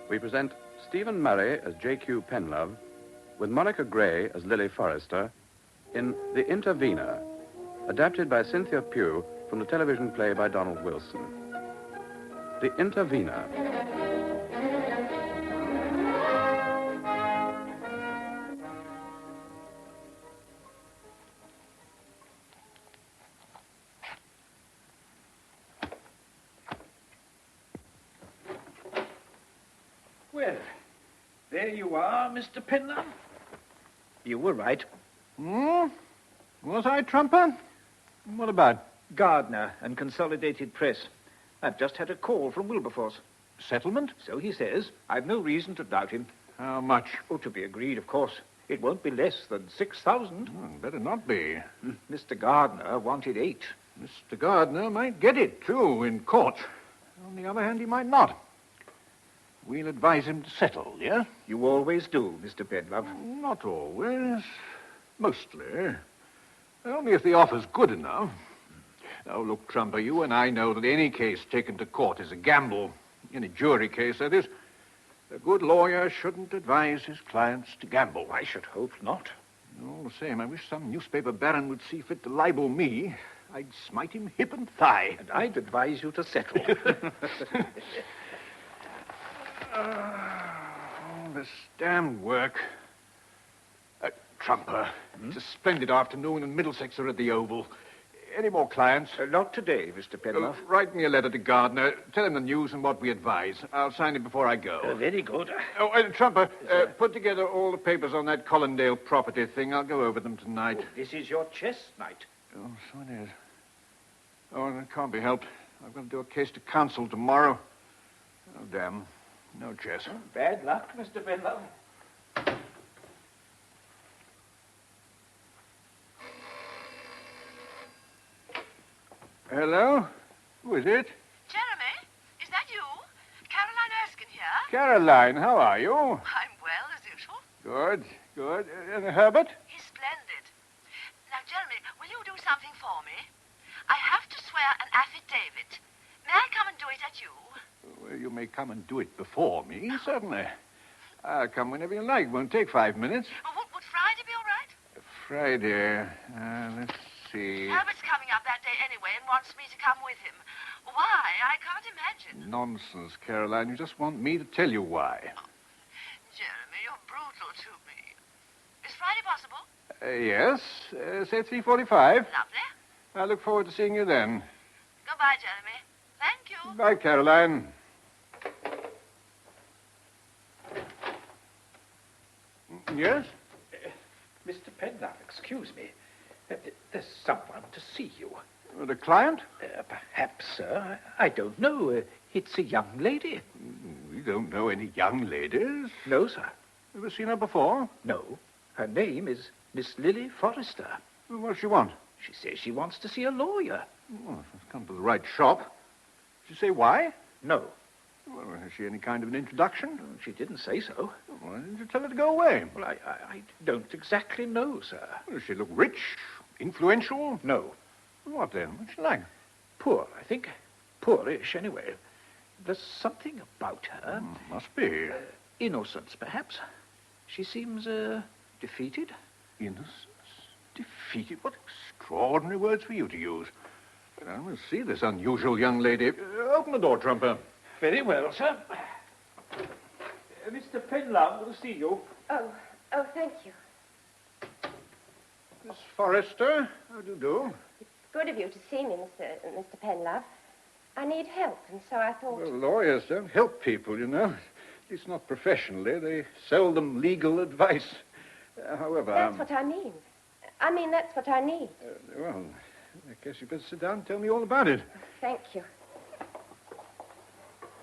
we present Stephen Murray as J.Q. Penlove, with Monica Gray as Lily Forrester, in The Intervener, adapted by Cynthia Pugh from the television play by Donald Wilson. The Intervener. Well, there you are, Mr. Penlove. You were right. Was I, Trumper? What about? Gardner and Consolidated Press. I've just had a call from Wilberforce. Settlement? So he says. I've no reason to doubt him. How much? Oh, to be agreed, of course. It won't be less than 6,000. Better not be. Mr. Gardner wanted 8. Mr. Gardner might get it, too, in court. On the other hand, he might not. We'll advise him to settle, yeah? You always do, Mr. Penlove. Not always. Mostly. Only if the offer's good enough. Now, look, Trumper, you and I know that any case taken to court is a gamble. Any jury case, that is. A good lawyer shouldn't advise his clients to gamble. I should hope not. All the same, I wish some newspaper baron would see fit to libel me. I'd smite him hip and thigh. And I'd advise you to settle. All this damned work. Trumper, it's a splendid afternoon, and Middlesex are at the Oval. Any more clients? Not today, Mr. Penlove. Write me a letter to Gardner. Tell him the news and what we advise. I'll sign it before I go. Very good. Trumper, put together all the papers on that Collindale property thing. I'll go over them tonight. Oh, this is your chess night. Oh, so it is. Oh, that can't be helped. I've got to do a case to counsel tomorrow. Oh, damn. No chess. Bad luck, Mr. Penlove. Hello? Who is it? Jeremy, is that you? Caroline Erskine here. Caroline, how are you? I'm well, as usual. Good, good. And Herbert? He's splendid. Now, Jeremy, will you do something for me? I have to swear an affidavit. May I come and do it at you? Well, you may come and do it before me, certainly. I'll come whenever you like. Won't take 5 minutes. Would Friday be all right? Friday. Let's see. Herbert's coming up that day anyway and wants me to come with him. Why? I can't imagine. Nonsense, Caroline. You just want me to tell you why. Jeremy, you're brutal to me. Is Friday possible? Yes. Say 3:45. Lovely. I look forward to seeing you then. Goodbye, Jeremy. Thank you. Bye, Caroline. Yes? Mr. Penlove, excuse me. There's someone to see you. The client? Perhaps, sir. I don't know. It's a young lady. We don't know any young ladies. No, sir. Ever seen her before? No. Her name is Miss Lily Forrester. What does she want? She says she wants to see a lawyer. Oh, she's come to the right shop. Did she say why? No. Well, has she any kind of an introduction? She didn't say so. Why didn't you tell her to go away? Well, I don't exactly know, sir. Well, does she look rich? Influential? No. What then? What's she like? Poor, I think. Poorish, anyway. There's something about her. Must be. Innocence, perhaps. She seems, defeated. Innocence? Defeated? What extraordinary words for you to use. Well, I will see this unusual young lady. Open the door, Trumper. Very well, sir. Mr. Penlove will see you. Oh, thank you. Miss Forrester, how do you do? It's good of you to see me, Mr. Penlove. I need help, and so I thought... Well, lawyers don't help people, you know. At least not professionally. They sell them legal advice. However... That's what I mean. That's what I need. Well, I guess you better sit down and tell me all about it. Thank you.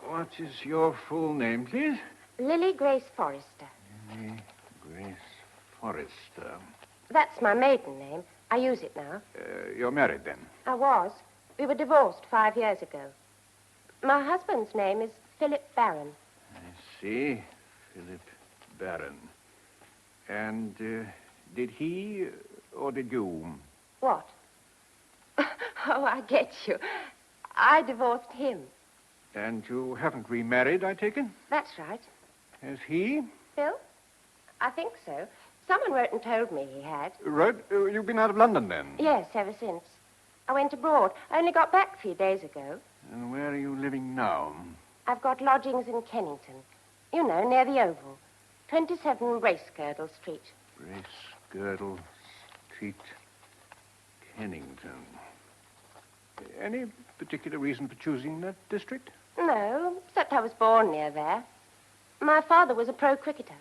What is your full name, please? Lily Grace Forrester. Lily Grace Forrester. That's my maiden name. I use it now. You're married, then? I was. We were divorced 5 years ago. My husband's name is Philip Barron. I see. Philip Barron. And did he or did you? What? Oh, I get you. I divorced him. And you haven't remarried, I take it? That's right. Has he? Phil? I think so. Someone wrote and told me he had. Right. You've been out of London, then? Yes, ever since. I went abroad. I only got back a few days ago. And where are you living now? I've got lodgings in Kennington. You know, near the Oval. 27 Racegirdle Street. Racegirdle Street, Kennington. Any particular reason for choosing that district? No, except I was born near there. My father was a pro cricketer.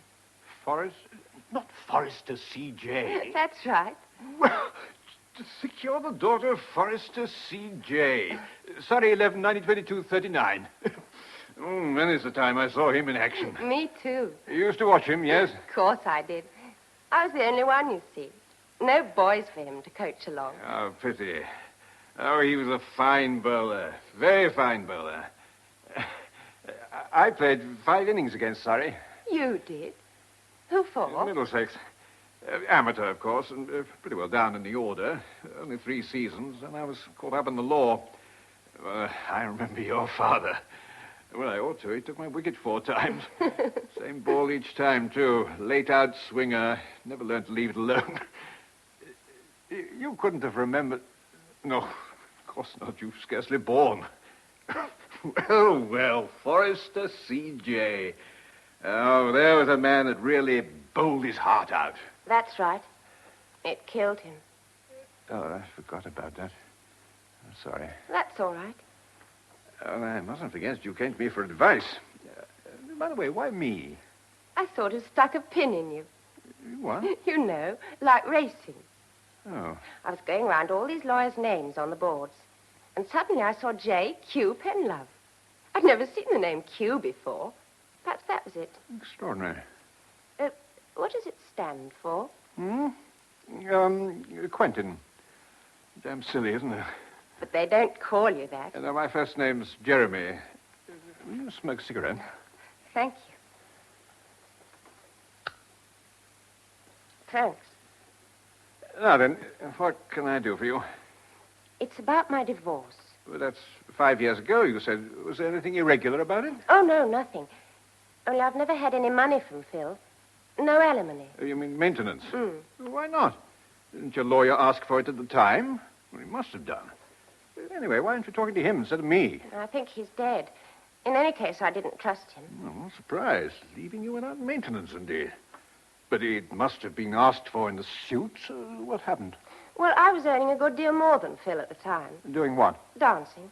Not Forrester C.J. That's right. Well, to think you're the daughter of Forrester C.J. Sorry, 11/90/22/39. Many's the time I saw him in action. Me too. You used to watch him, yes? Of course I did. I was the only one, you see. No boys for him to coach along. Oh, pity. Oh, he was a fine bowler. Very fine bowler. I played 5 innings against Surrey. You did? Who for? Middlesex. Amateur, of course, and pretty well down in the order. Only 3 seasons, and I was caught up in the law. I remember your father. Well, I ought to. He took my wicket 4 times. Same ball each time, too. Late-out swinger. Never learned to leave it alone. You couldn't have remembered... No, of course not. You were scarcely born. Well, Forrester C.J. Oh, there was a man that really bowled his heart out. That's right. It killed him. Oh, I forgot about that. I'm sorry. That's all right. Oh, I mustn't forget you came to me for advice. By the way, why me? I sort of stuck a pin in you. What? You know, like racing. Oh. I was going round all these lawyers' names on the boards, and suddenly I saw J.Q. Penlove. I'd never seen the name Q before. Perhaps that was it. Extraordinary. What does it stand for? Quentin. Damn silly, isn't it? But they don't call you that. My first name's Jeremy. Will you smoke a cigarette? Thank you. Thanks. Now then, what can I do for you? It's about my divorce. Well, that's 5 years ago, you said. Was there anything irregular about it? Oh, no, nothing. Only I've never had any money from Phil. No alimony. You mean maintenance? Why not? Didn't your lawyer ask for it at the time? Well, he must have done. Anyway, why aren't you talking to him instead of me? I think he's dead. In any case, I didn't trust him. I'm surprised. Leaving you without maintenance, indeed. But it must have been asked for in the suit. What happened? Well, I was earning a good deal more than Phil at the time. Doing what? Dancing.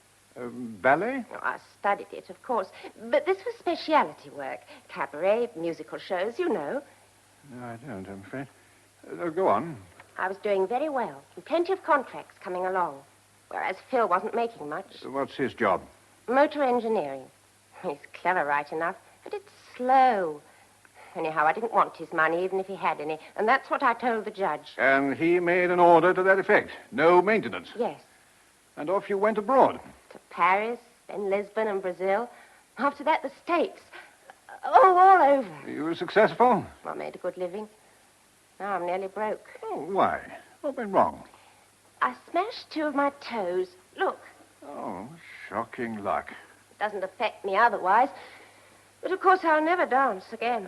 Ballet? Oh, I studied it, of course. But this was speciality work. Cabaret, musical shows, you know. No, I don't, I'm afraid. Go on. I was doing very well. And plenty of contracts coming along. Whereas Phil wasn't making much. What's his job? Motor engineering. He's clever, right enough. But it's slow. Anyhow, I didn't want his money, even if he had any. And that's what I told the judge. And he made an order to that effect. No maintenance. Yes. And off you went abroad. To Paris, then Lisbon and Brazil. After that, the States. Oh, all over. You were successful? I made a good living. Now I'm nearly broke. Oh, why? What went wrong? I smashed 2 of my toes. Look. Oh, shocking luck. It doesn't affect me otherwise. But, of course, I'll never dance again.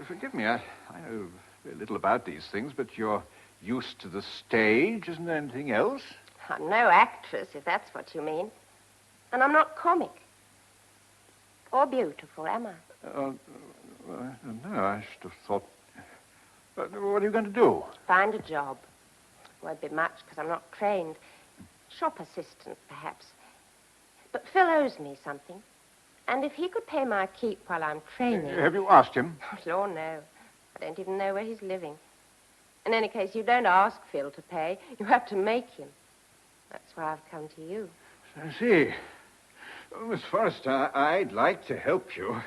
Forgive me, I know very little about these things, but you're used to the stage. Isn't there anything else? I'm no actress, if that's what you mean. And I'm not comic. Or beautiful, am I? No, I should have thought... What are you going to do? Find a job. Won't be much, because I'm not trained. Shop assistant, perhaps. But Phil owes me something. And if he could pay my keep while I'm training... Have you asked him? Oh, Lord, no. I don't even know where he's living. In any case, you don't ask Phil to pay. You have to make him. That's why I've come to you. I see. Well, Miss Forrester, I'd like to help you,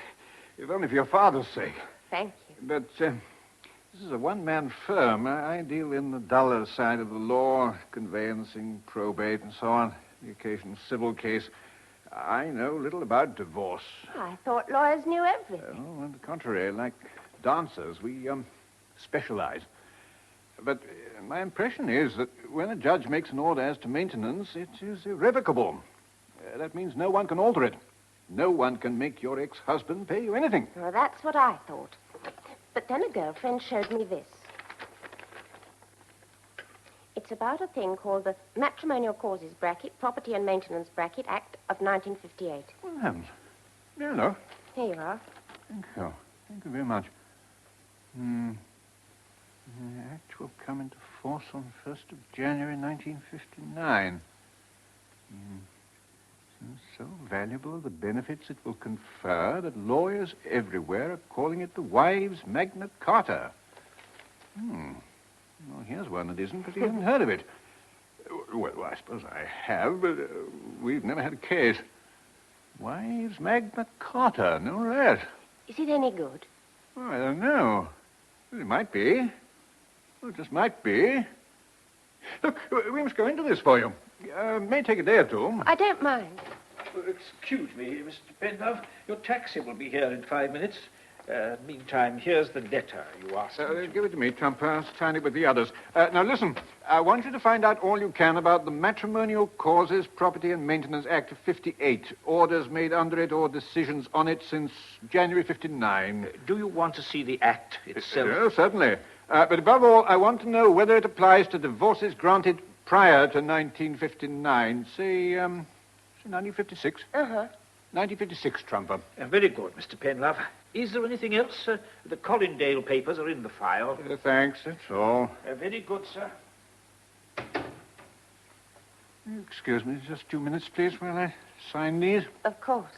if only for your father's sake. Thank you. But this is a one-man firm. I deal in the duller side of the law, conveyancing, probate, and so on. The occasional civil case. I know little about divorce. I thought lawyers knew everything. Oh, on the contrary, like dancers, we specialize. But my impression is that when a judge makes an order as to maintenance, it is irrevocable. That means no one can alter it. No one can make your ex-husband pay you anything. Well, that's what I thought. But then a girlfriend showed me this. It's about a thing called the Matrimonial Causes Bracket, Property and Maintenance Bracket Act of 1958. Well, heavens. Hello. Here you are. Thank you. Thank you very much. The Act will come into force on 1st of January 1959. So valuable the benefits it will confer that lawyers everywhere are calling it the Wives' Magna Carta. Well, here's one that isn't, but he hasn't heard of it. Well, I suppose I have, but we've never had a case. Wives' Magna Carta, no less. Is it any good? Oh, I don't know. Well, it might be. Well, it just might be. Look, we must go into this for you. May take a day or two. I don't mind. Excuse me, Mr. Penlove. Your taxi will be here in 5 minutes. Meantime, here's the letter you asked me. Give it to me, Trumper. I'll sign it with the others. Now, listen. I want you to find out all you can about the Matrimonial Causes, Property and Maintenance Act of 58. Orders made under it or decisions on it since January 59. Do you want to see the act itself? Certainly. But above all, I want to know whether it applies to divorces granted prior to 1959. Say 1956? 1956, Trumper. Very good, Mr. Penlove. Is there anything else? The Collindale papers are in the file. Thanks, that's all. Very good, sir. Excuse me, just 2 minutes, please, while I sign these. Of course.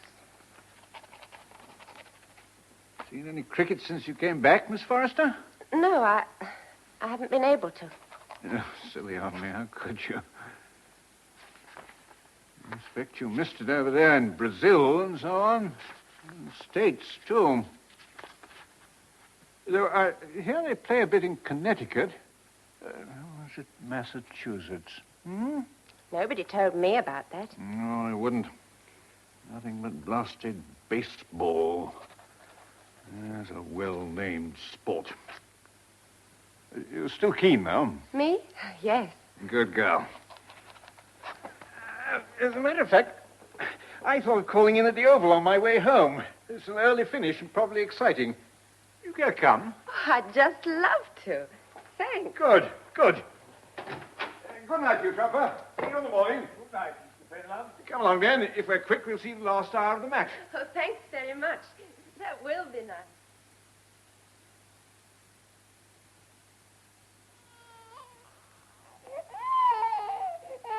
Seen any cricket since you came back, Miss Forrester? No, I haven't been able to. Oh, silly of me, how could you? I expect you missed it over there in Brazil and so on. In the States, too. Though, here they play a bit in Connecticut. Or was it Massachusetts? Nobody told me about that. No, I wouldn't. Nothing but blasted baseball. There's a well-named sport. You're still keen, though. Me? Yes. Good girl. As a matter of fact, I thought of calling in at the Oval on my way home. It's an early finish and probably exciting. You care to come? Oh, I'd just love to. Thanks. Good. Good night, you Trumper. See you in the morning. Good night, Mr. Penlove. Come along, then. If we're quick, we'll see the last hour of the match. Oh, thanks very much. That will be nice.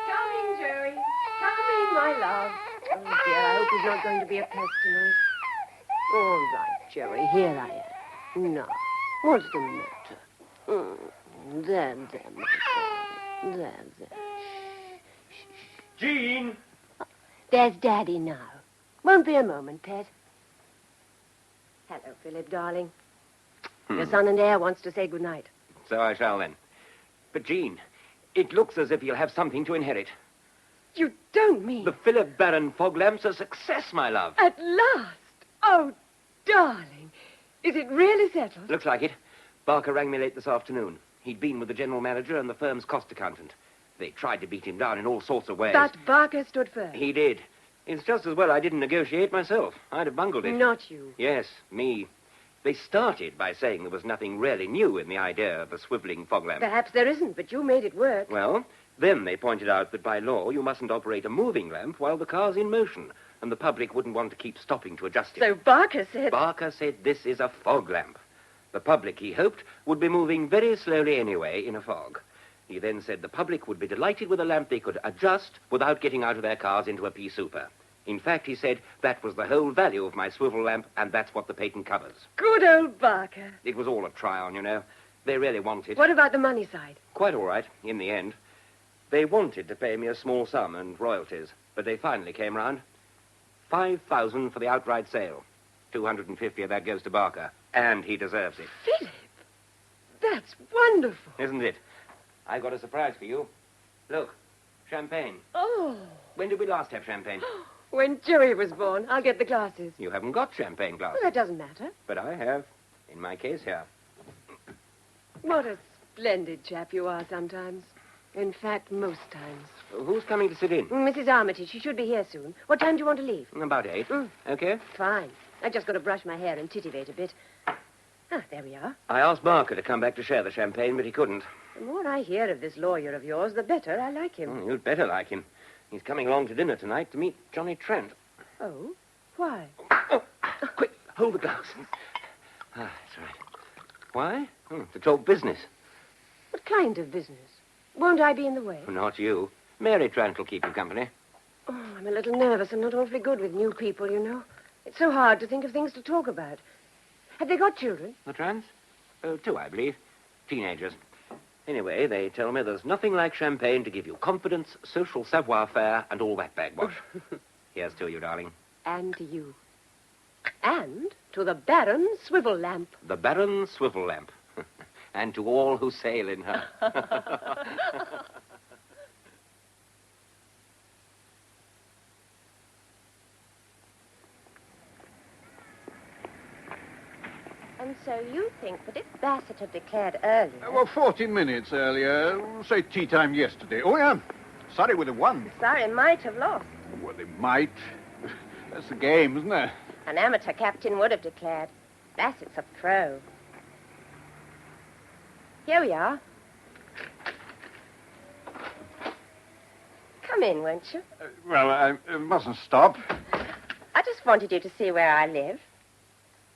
Coming, Joey. Coming, my love. Oh, dear, I hope he's not going to be a pest tonight. All right, Joey, here I am. Now, what's the matter? There, my boy. There. Jean! There's Daddy now. Won't be a moment, Pet. Hello, Phillip, darling. Your son and heir wants to say goodnight. So I shall, then. But, Jean, it looks as if you'll have something to inherit. You don't mean... The Phillip Baron fog lamp's a success, my love. At last! Oh, darling. Is it really settled? Looks like it. Barker rang me late this afternoon. He'd been with the general manager and the firm's cost accountant. They tried to beat him down in all sorts of ways. But Barker stood firm. He did. It's just as well I didn't negotiate myself. I'd have bungled it. Not you. Yes, me. They started by saying there was nothing really new in the idea of a swiveling fog lamp. Perhaps there isn't, but you made it work. Well, then they pointed out that by law you mustn't operate a moving lamp while the car's in motion, and the public wouldn't want to keep stopping to adjust it. So Barker said... Barker said this is a fog lamp. The public, he hoped, would be moving very slowly anyway in a fog. He then said the public would be delighted with a lamp they could adjust without getting out of their cars into a pea souper. In fact, he said, that was the whole value of my swivel lamp, and that's what the patent covers. Good old Barker. It was all a try-on, you know. They really wanted. What about the money side? Quite all right, in the end. They wanted to pay me a small sum and royalties, but they finally came round. 5,000 for the outright sale. 250 of that goes to Barker, and he deserves it. Phillip, that's wonderful. Isn't it? I've got a surprise for you. Look, champagne. Oh. When did we last have champagne? When Joey was born. I'll get the glasses. You haven't got champagne glasses. Well, that doesn't matter. But I have. In my case here. What a splendid chap you are sometimes. In fact, most times. Who's coming to sit in? Mrs. Armitage. She should be here soon. What time do you want to leave? About 8. Okay? Fine. I just got to brush my hair and titivate a bit. Ah, there we are. I asked Barker to come back to share the champagne, but he couldn't. The more I hear of this lawyer of yours, the better I like him. You'd better like him. He's coming along to dinner tonight to meet Johnny Trent. Oh? Why? Oh, quick, hold the glass. That's right. Why? To talk business. What kind of business? Won't I be in the way? Not you. Mary Trent will keep you company. Oh, I'm a little nervous. I'm not awfully good with new people, you know. It's so hard to think of things to talk about. Have they got children? The Trents? 2, I believe. Teenagers. Anyway, they tell me there's nothing like champagne to give you confidence, social savoir-faire, and all that bagwash. Here's to you, darling. And to you. And to the Baron Swivel Lamp. The Baron Swivel Lamp. And to all who sail in her. And so you think that if Bassett had declared earlier... Well, 40 minutes earlier. Say tea time yesterday. Oh, yeah. Surrey would have won. Surrey might have lost. Well, they might. That's the game, isn't it? An amateur captain would have declared. Bassett's a pro. Here we are. Come in, won't you? Well, I mustn't stop. I just wanted you to see where I live.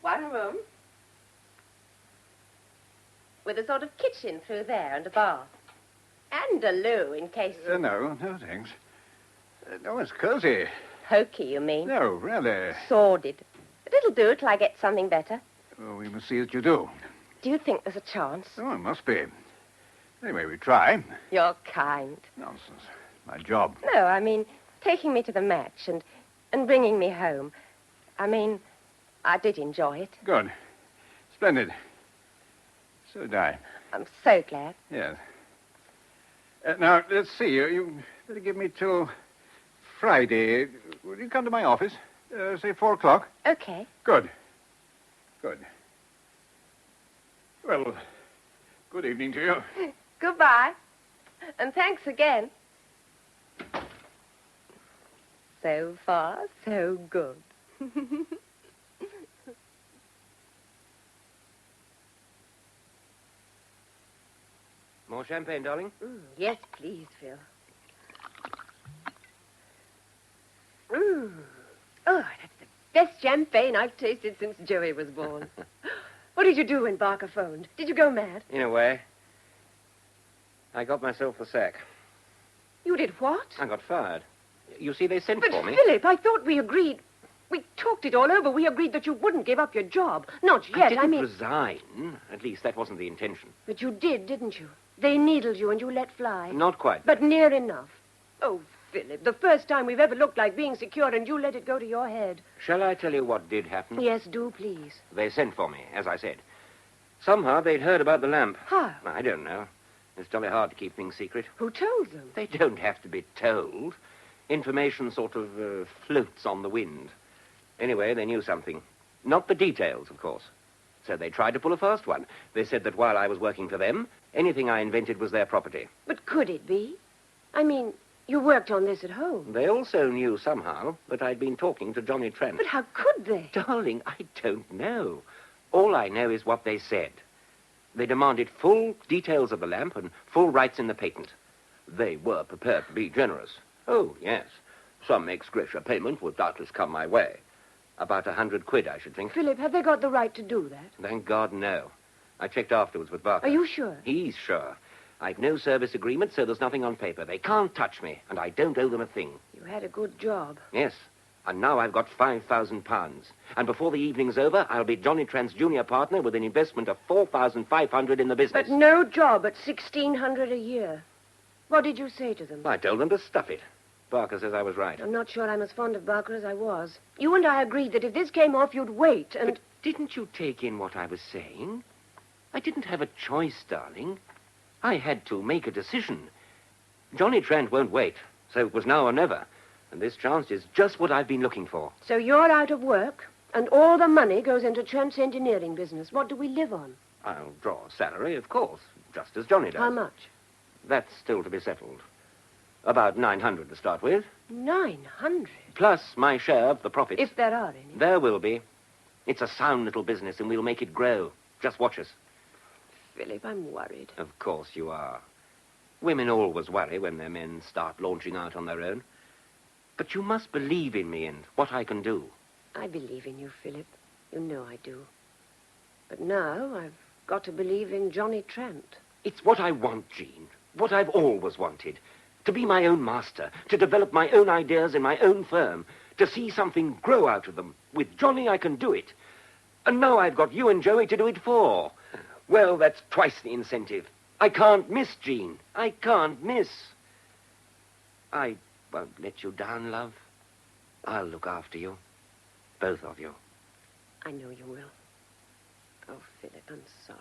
One room. With a sort of kitchen through there and a bath. And a loo in case... No, thanks. No, it's cozy. Hokey, you mean? No, really. Sordid. But it'll do till I get something better. Well, we must see that you do. Do you think there's a chance? Oh, it must be. Anyway, we try. You're kind. Nonsense. My job. No, I mean, taking me to the match and bringing me home. I mean, I did enjoy it. Good. Splendid. So did I. I'm so glad. Yes. Now, let's see. You better give me till Friday. Will you come to my office? Say 4 o'clock? Okay. Good. Well, good evening to you. Goodbye. And thanks again. So far, so good. More champagne, darling? Yes, please, Phil. Oh, that's the best champagne I've tasted since Joey was born. What did you do when Barker phoned? Did you go mad? In a way. I got myself the sack. You did what? I got fired. You see, they sent But, for me. Philip, I thought we agreed. We talked it all over. We agreed that you wouldn't give up your job. Not yet, I didn't mean... resign. At least that wasn't the intention. But you did, didn't you? They needled you and you let fly. Not quite. But near enough. Oh, Philip, the first time we've ever looked like being secure and you let it go to your head. Shall I tell you what did happen? Yes, do, please. They sent for me, as I said. Somehow they'd heard about the lamp. How? I don't know. It's jolly hard to keep things secret. Who told them? They don't have to be told. Information sort of floats on the wind. Anyway, they knew something. Not the details, of course. So they tried to pull a fast one. They said that while I was working for them, anything I invented was their property. But could it be? I mean, you worked on this at home. They also knew somehow that I'd been talking to Johnny Trent. But how could they? Darling, I don't know. All I know is what they said. They demanded full details of the lamp and full rights in the patent. They were prepared to be generous. Oh, yes. Some ex gratia payment would doubtless come my way. About £100, I should think. Philip, have they got the right to do that? Thank God, no. I checked afterwards with Barker. Are you sure? He's sure. I've no service agreement, so there's nothing on paper. They can't touch me, and I don't owe them a thing. You had a good job. Yes. And now I've got £5,000. And before the evening's over, I'll be Johnny Trent's junior partner with an investment of $4,500 in the business. But no job at $1,600 a year. What did you say to them? I told them to stuff it. Barker says I was right. I'm not sure I'm as fond of Barker as I was. You and I agreed that if this came off, you'd wait and... But didn't you take in what I was saying? I didn't have a choice, darling. I had to make a decision. Johnny Trent won't wait, so it was now or never. And this chance is just what I've been looking for. So you're out of work, and all the money goes into Trent's engineering business. What do we live on? I'll draw a salary, of course, just as Johnny does. How much? That's still to be settled. About 900 to start with. 900? Plus my share of the profits. If there are any. There will be. It's a sound little business, and we'll make it grow. Just watch us. Philip, I'm worried. Of course you are. Women always worry when their men start launching out on their own. But you must believe in me and what I can do. I believe in you, Philip. You know I do. But now I've got to believe in Johnny Trent. It's what I want, Jean. What I've always wanted. To be my own master. To develop my own ideas in my own firm. To see something grow out of them. With Johnny, I can do it. And now I've got you and Joey to do it for. Well, that's twice the incentive. I can't miss, Jean. I can't miss. I won't let you down, love. I'll look after you. Both of you. I know you will. Oh, Philip, I'm sorry.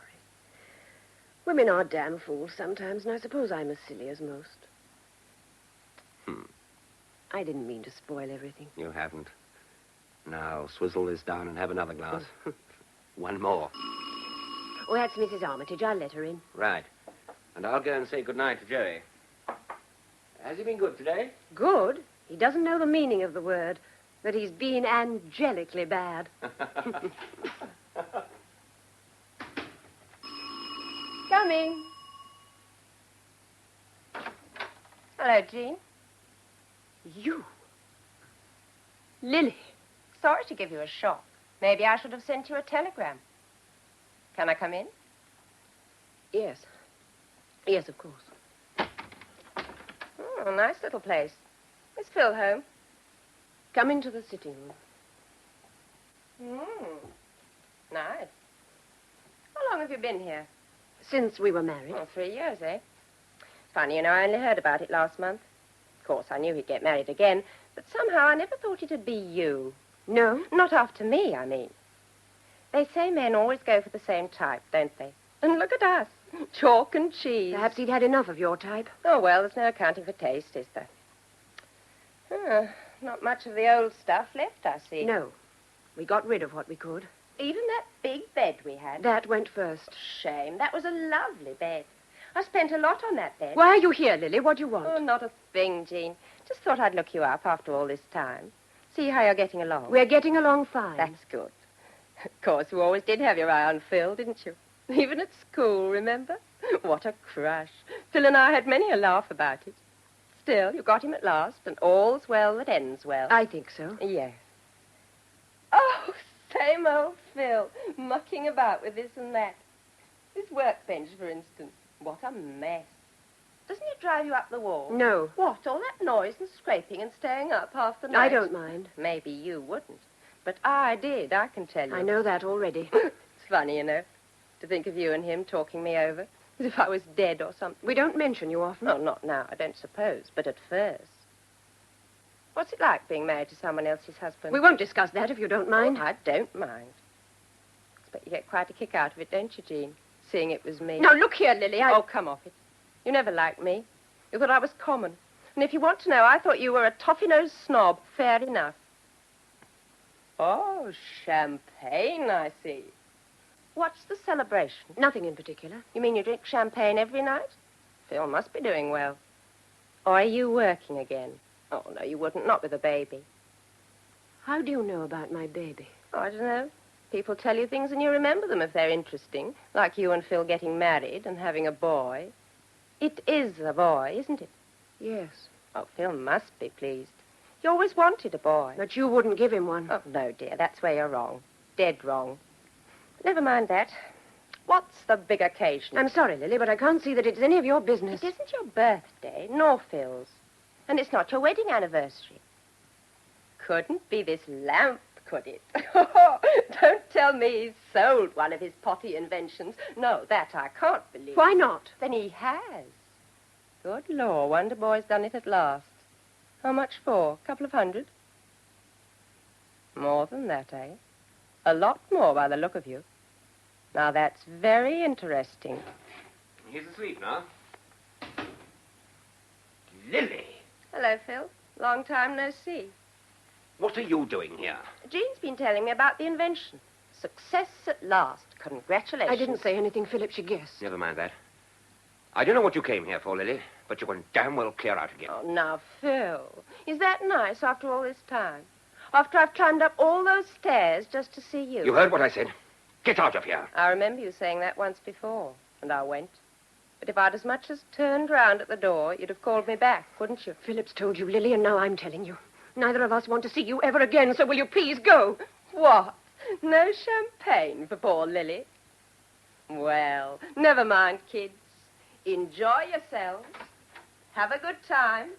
Women are damn fools sometimes, and I suppose I'm as silly as most. I didn't mean to spoil everything. You haven't. Now, swizzle this down and have another glass. One more. Oh, that's Mrs. Armitage. I'll let her in. Right. And I'll go and say goodnight to Joey. Has he been good today? Good? He doesn't know the meaning of the word. That he's been angelically bad. Coming. Hello, Jean. You? Lily. Sorry to give you a shock. Maybe I should have sent you a telegram. Can I come in? Yes. Yes, of course. Oh, nice little place. Is Phil home? Come into the sitting room. Nice. How long have you been here? Since we were married. Oh, 3 years, eh? Funny, you know, I only heard about it last month. Of course, I knew he'd get married again, but somehow I never thought it'd be you. No? Not after me, I mean. They say men always go for the same type, don't they? And look at us. Chalk and cheese. Perhaps he'd had enough of your type. Oh, well, there's no accounting for taste, is there? Not much of the old stuff left, I see. No. We got rid of what we could. Even that big bed we had. That went first. Shame. That was a lovely bed. I spent a lot on that bed. Why are you here, Lily? What do you want? Oh, not a thing, Jean. Just thought I'd look you up after all this time. See how you're getting along. We're getting along fine. That's good. Of course, you always did have your eye on Phil, didn't you? Even at school, remember? What a crush. Phil and I had many a laugh about it. Still, you got him at last, and all's well that ends well. I think so. Yes. Oh, same old Phil, mucking about with this and that. This workbench, for instance. What a mess. Doesn't it drive you up the wall? No. What, all that noise and scraping and staying up half the night? I don't mind. Maybe you wouldn't. But I did, I can tell you. I know that already. It's funny, you know, to think of you and him talking me over, as if I was dead or something. We don't mention you often. No, not now, I don't suppose, but at first. What's it like being married to someone else's husband? We won't discuss that if you don't mind. Oh, I don't mind. Expect you get quite a kick out of it, don't you, Jean? Seeing it was me. Now, look here, Lily, Oh, come off it. You never liked me. You thought I was common. And if you want to know, I thought you were a toffee-nosed snob. Fair enough. Oh, champagne, I see. What's the celebration? Nothing in particular. You mean you drink champagne every night? Phil must be doing well. Or are you working again? Oh, no, you wouldn't. Not with a baby. How do you know about my baby? Oh, I don't know. People tell you things and you remember them if they're interesting. Like you and Phil getting married and having a boy. It is a boy, isn't it? Yes. Oh, Phil must be pleased. He always wanted a boy. But you wouldn't give him one. Oh, no, dear. That's where you're wrong. Dead wrong. Never mind that. What's the big occasion? I'm sorry, Lily, but I can't see that it's any of your business. It isn't your birthday, nor Phil's. And it's not your wedding anniversary. Couldn't be this lamp, could it? Don't tell me he's sold one of his potty inventions. No, that I can't believe. Why not? Then he has. Good law, wonder boy's done it at last. How much for? A couple of $100? More than that, eh? A lot more by the look of you. Now, that's very interesting. He's asleep now. Lily! Hello, Phil. Long time no see. What are you doing here? Jean's been telling me about the invention. Success at last. Congratulations. I didn't say anything Philip should guess. Never mind that. I don't know what you came here for, Lily, but you can damn well clear out again. Oh, now, Phil, is that nice after all this time? After I've climbed up all those stairs just to see you? You heard what I said. Get out of here. I remember you saying that once before, and I went. But if I'd as much as turned round at the door, you'd have called me back, wouldn't you? Philip's told you, Lily, and now I'm telling you. Neither of us want to see you ever again, so will you please go? What? No champagne for poor Lily? Well, never mind, kids. Enjoy yourselves. Have a good time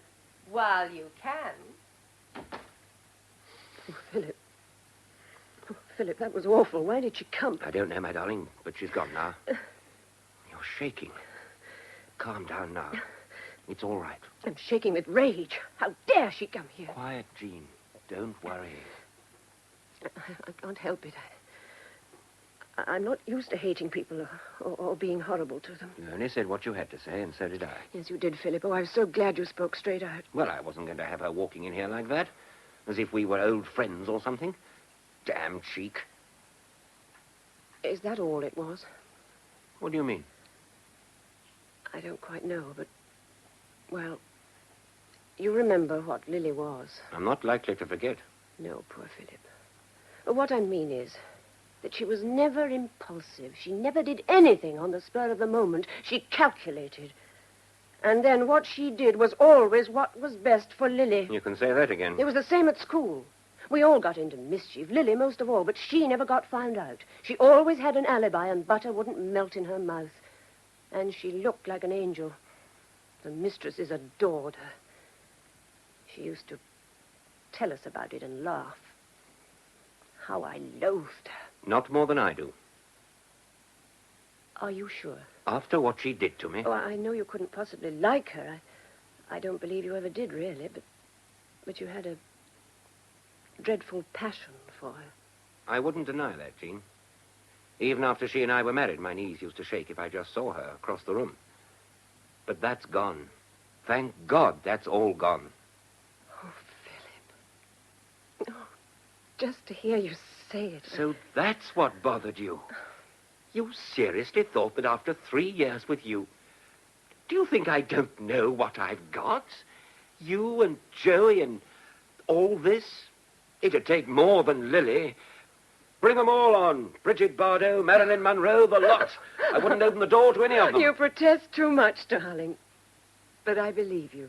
while you can. Oh, Philip. Oh, Philip, that was awful. Why did she come? I don't know, my darling, but she's gone now. You're shaking. Calm down now. It's all right. I'm shaking with rage. How dare she come here? Quiet, Jean. Don't worry. I can't help it. I'm not used to hating people or being horrible to them. You only said what you had to say, and so did I. Yes, you did, Philip. Oh, I'm so glad you spoke straight out. Well, I wasn't going to have her walking in here like that, as if we were old friends or something. Damn cheek. Is that all it was? What do you mean? I don't quite know, but, well, you remember what Lily was. I'm not likely to forget. No, poor Philip. What I mean is that she was never impulsive. She never did anything on the spur of the moment. She calculated. And then what she did was always what was best for Lily. You can say that again. It was the same at school. We all got into mischief, Lily most of all, but she never got found out. She always had an alibi, and butter wouldn't melt in her mouth. And she looked like an angel. The mistresses adored her. She used to tell us about it and laugh. How I loathed her. Not more than I do. Are you sure? After what she did to me. Oh, I know you couldn't possibly like her. I don't believe you ever did, really, but you had a dreadful passion for her. I wouldn't deny that, Jean. Even after she and I were married, my knees used to shake if I just saw her across the room. But that's gone. Thank God that's all gone. Oh, Philip. Oh, just to hear you say it. So that's what bothered you. You seriously thought that after 3 years with you... Do you think I don't know what I've got? You and Joey and all this? It'd take more than Lily. Bring them all on. Bridget Bardot, Marilyn Monroe, the lot. I wouldn't open the door to any of them. You protest too much, darling. But I believe you.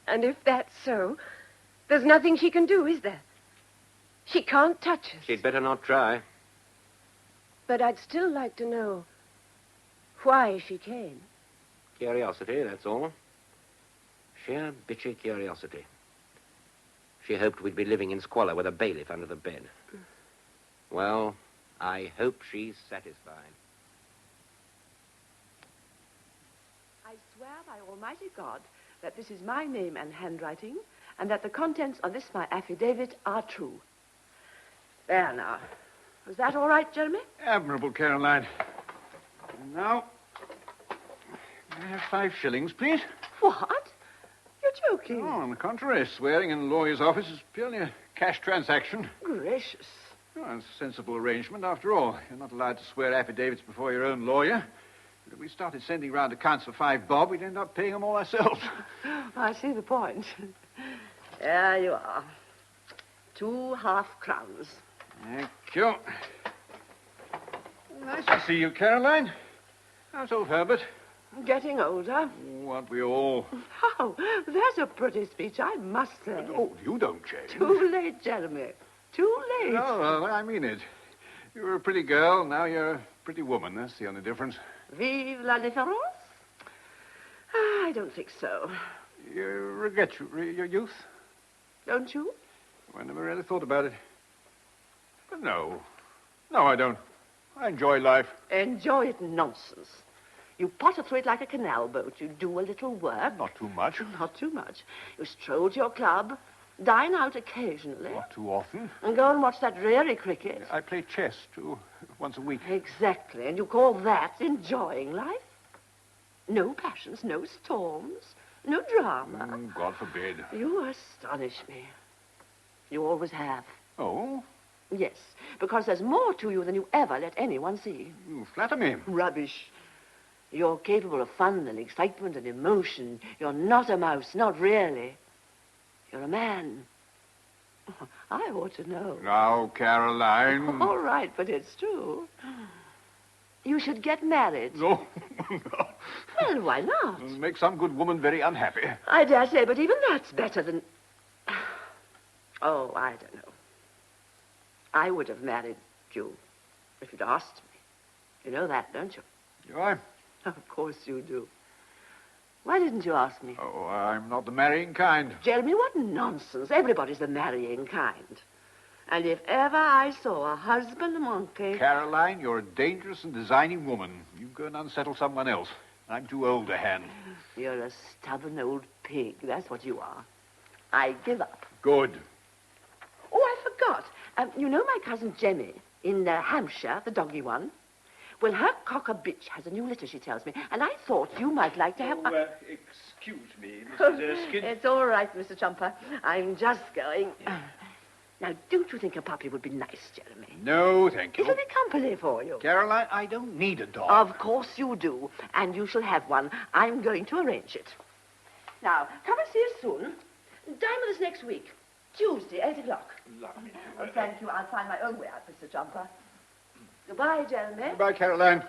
And if that's so, there's nothing she can do, is there? She can't touch us. She'd better not try. But I'd still like to know why she came. Curiosity, that's all. Sheer bitchy curiosity. She hoped we'd be living in squalor with a bailiff under the bed. Well, I hope she's satisfied. I swear by Almighty God that this is my name and handwriting, and that the contents of this my affidavit are true. There now. Was that all right, Jeremy? Admirable, Caroline. And now, may I have 5 shillings, please? What? You're joking. Oh, on the contrary, swearing in a lawyer's office is purely a cash transaction. Gracious. Oh, it's a sensible arrangement, after all. You're not allowed to swear affidavits before your own lawyer. But if we started sending round accounts for 5 bob, we'd end up paying them all ourselves. I see the point. There you are. 2 half-crowns. Thank you. Nice to see you, Caroline. How's old Herbert? Getting older. Oh, aren't we all? Oh, that's a pretty speech, I must say. Oh, you don't change. Too late, Jeremy. Too late. No, I mean it. You were a pretty girl, now you're a pretty woman. That's the only difference. Vive la différence? I don't think so. You regret your youth? Don't you? I never really thought about it. But no. No, I don't. I enjoy life. Enjoy it, nonsense. You potter through it like a canal boat. You do a little work. Not too much. Not too much. You stroll to your club, dine out occasionally. Not too often. And go and watch that dreary cricket. I play chess, once a week. Exactly. And you call that enjoying life? No passions, no storms, no drama. God forbid. You astonish me. You always have. Oh? Yes, because there's more to you than you ever let anyone see. You flatter me. Rubbish. You're capable of fun and excitement and emotion. You're not a mouse, not really. You're a man. I ought to know. Now, Caroline. All right, but it's true. You should get married. No. Well, why not? It'll make some good woman very unhappy. I dare say, but even that's better than... Oh, I don't know. I would have married you if you'd asked me. You know that, don't you? Do I? Of course you do. Why didn't you ask me? Oh, I'm not the marrying kind. Jeremy, what nonsense. Everybody's the marrying kind. And if ever I saw a husband monkey... Caroline, you're a dangerous and designing woman. You go and unsettle someone else. I'm too old to hand. You're a stubborn old pig. That's what you are. I give up. Good. Oh, I forgot. You know my cousin Jenny in Hampshire, the doggy one? Well, her cocker bitch has a new litter, she tells me, and I thought you might like to have... Excuse me, Mrs. Erskine. It's all right, Mr. Chumper. I'm just going... Now, don't you think a puppy would be nice, Jeremy? No, thank you. It'll be company for you. Caroline, I don't need a dog. Of course you do, and you shall have one. I'm going to arrange it. Now, come and see us soon. Dine with us next week. Tuesday, 8 o'clock. Lovely. Oh, thank you. I'll find my own way out, Mr. Jumper. Goodbye, Jeremy. Goodbye, Caroline.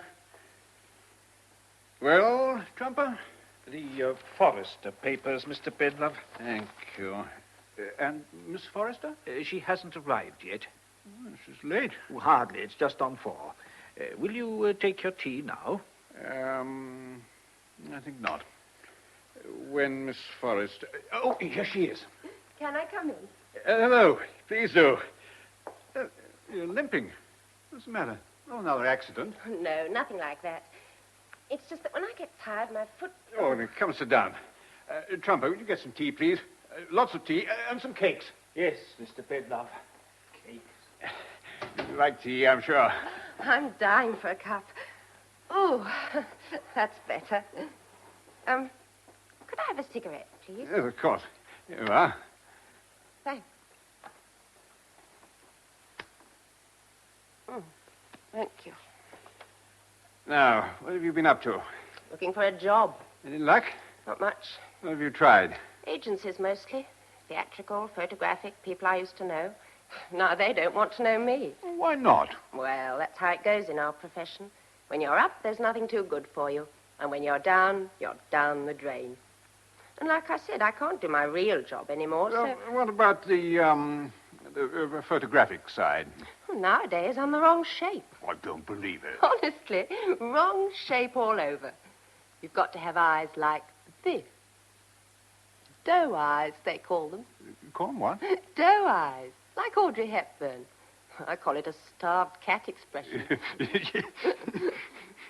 Well, Trumper? The Forrester papers, Mr. Penlove. Thank you. And Miss Forrester? She hasn't arrived yet. Oh, she's late. Oh, hardly. It's just on 4. Will you take your tea now? I think not. When Miss Forrester... Oh, here she is. Can I come in? Hello. Please do. You're limping. What's the matter? Oh, another accident. No, nothing like that. It's just that when I get tired, my foot... Oh, now, come sit down. Trumper, would you get some tea, please? Lots of tea and some cakes. Yes, Mr. Penlove. Cakes. You like tea, I'm sure. I'm dying for a cup. Oh, that's better. Could I have a cigarette, please? Yes, of course. Here you are. Thanks. Thank you. Now, what have you been up to? Looking for a job. Any luck? Not much. What have you tried? Agencies mostly. Theatrical, photographic, people I used to know. Now they don't want to know me. Why not? Well, that's how it goes in our profession. When you're up, there's nothing too good for you. And when you're down the drain. And like I said, I can't do my real job anymore, so... What about the photographic side? Well, nowadays, I'm the wrong shape. I don't believe it. Honestly, wrong shape all over. You've got to have eyes like this. Doe eyes, they call them. Call them what? Doe eyes, like Audrey Hepburn. I call it a starved cat expression.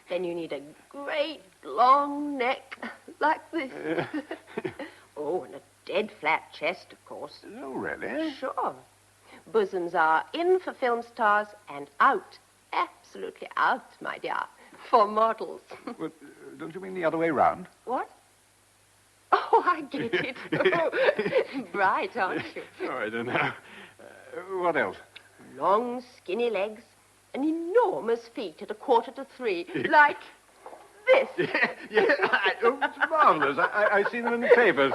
Then you need a great long neck, like this. Oh, and a dead flat chest, of course. Oh, really? Sure. Bosoms are in for film stars and out, absolutely out, my dear, for models. Well, don't you mean the other way round? What? Oh, I get it. Oh, bright, aren't you? Oh, I don't know. What else? Long, skinny legs, and enormous feet at 2:45, like this. It's marvelous. I see them in the papers.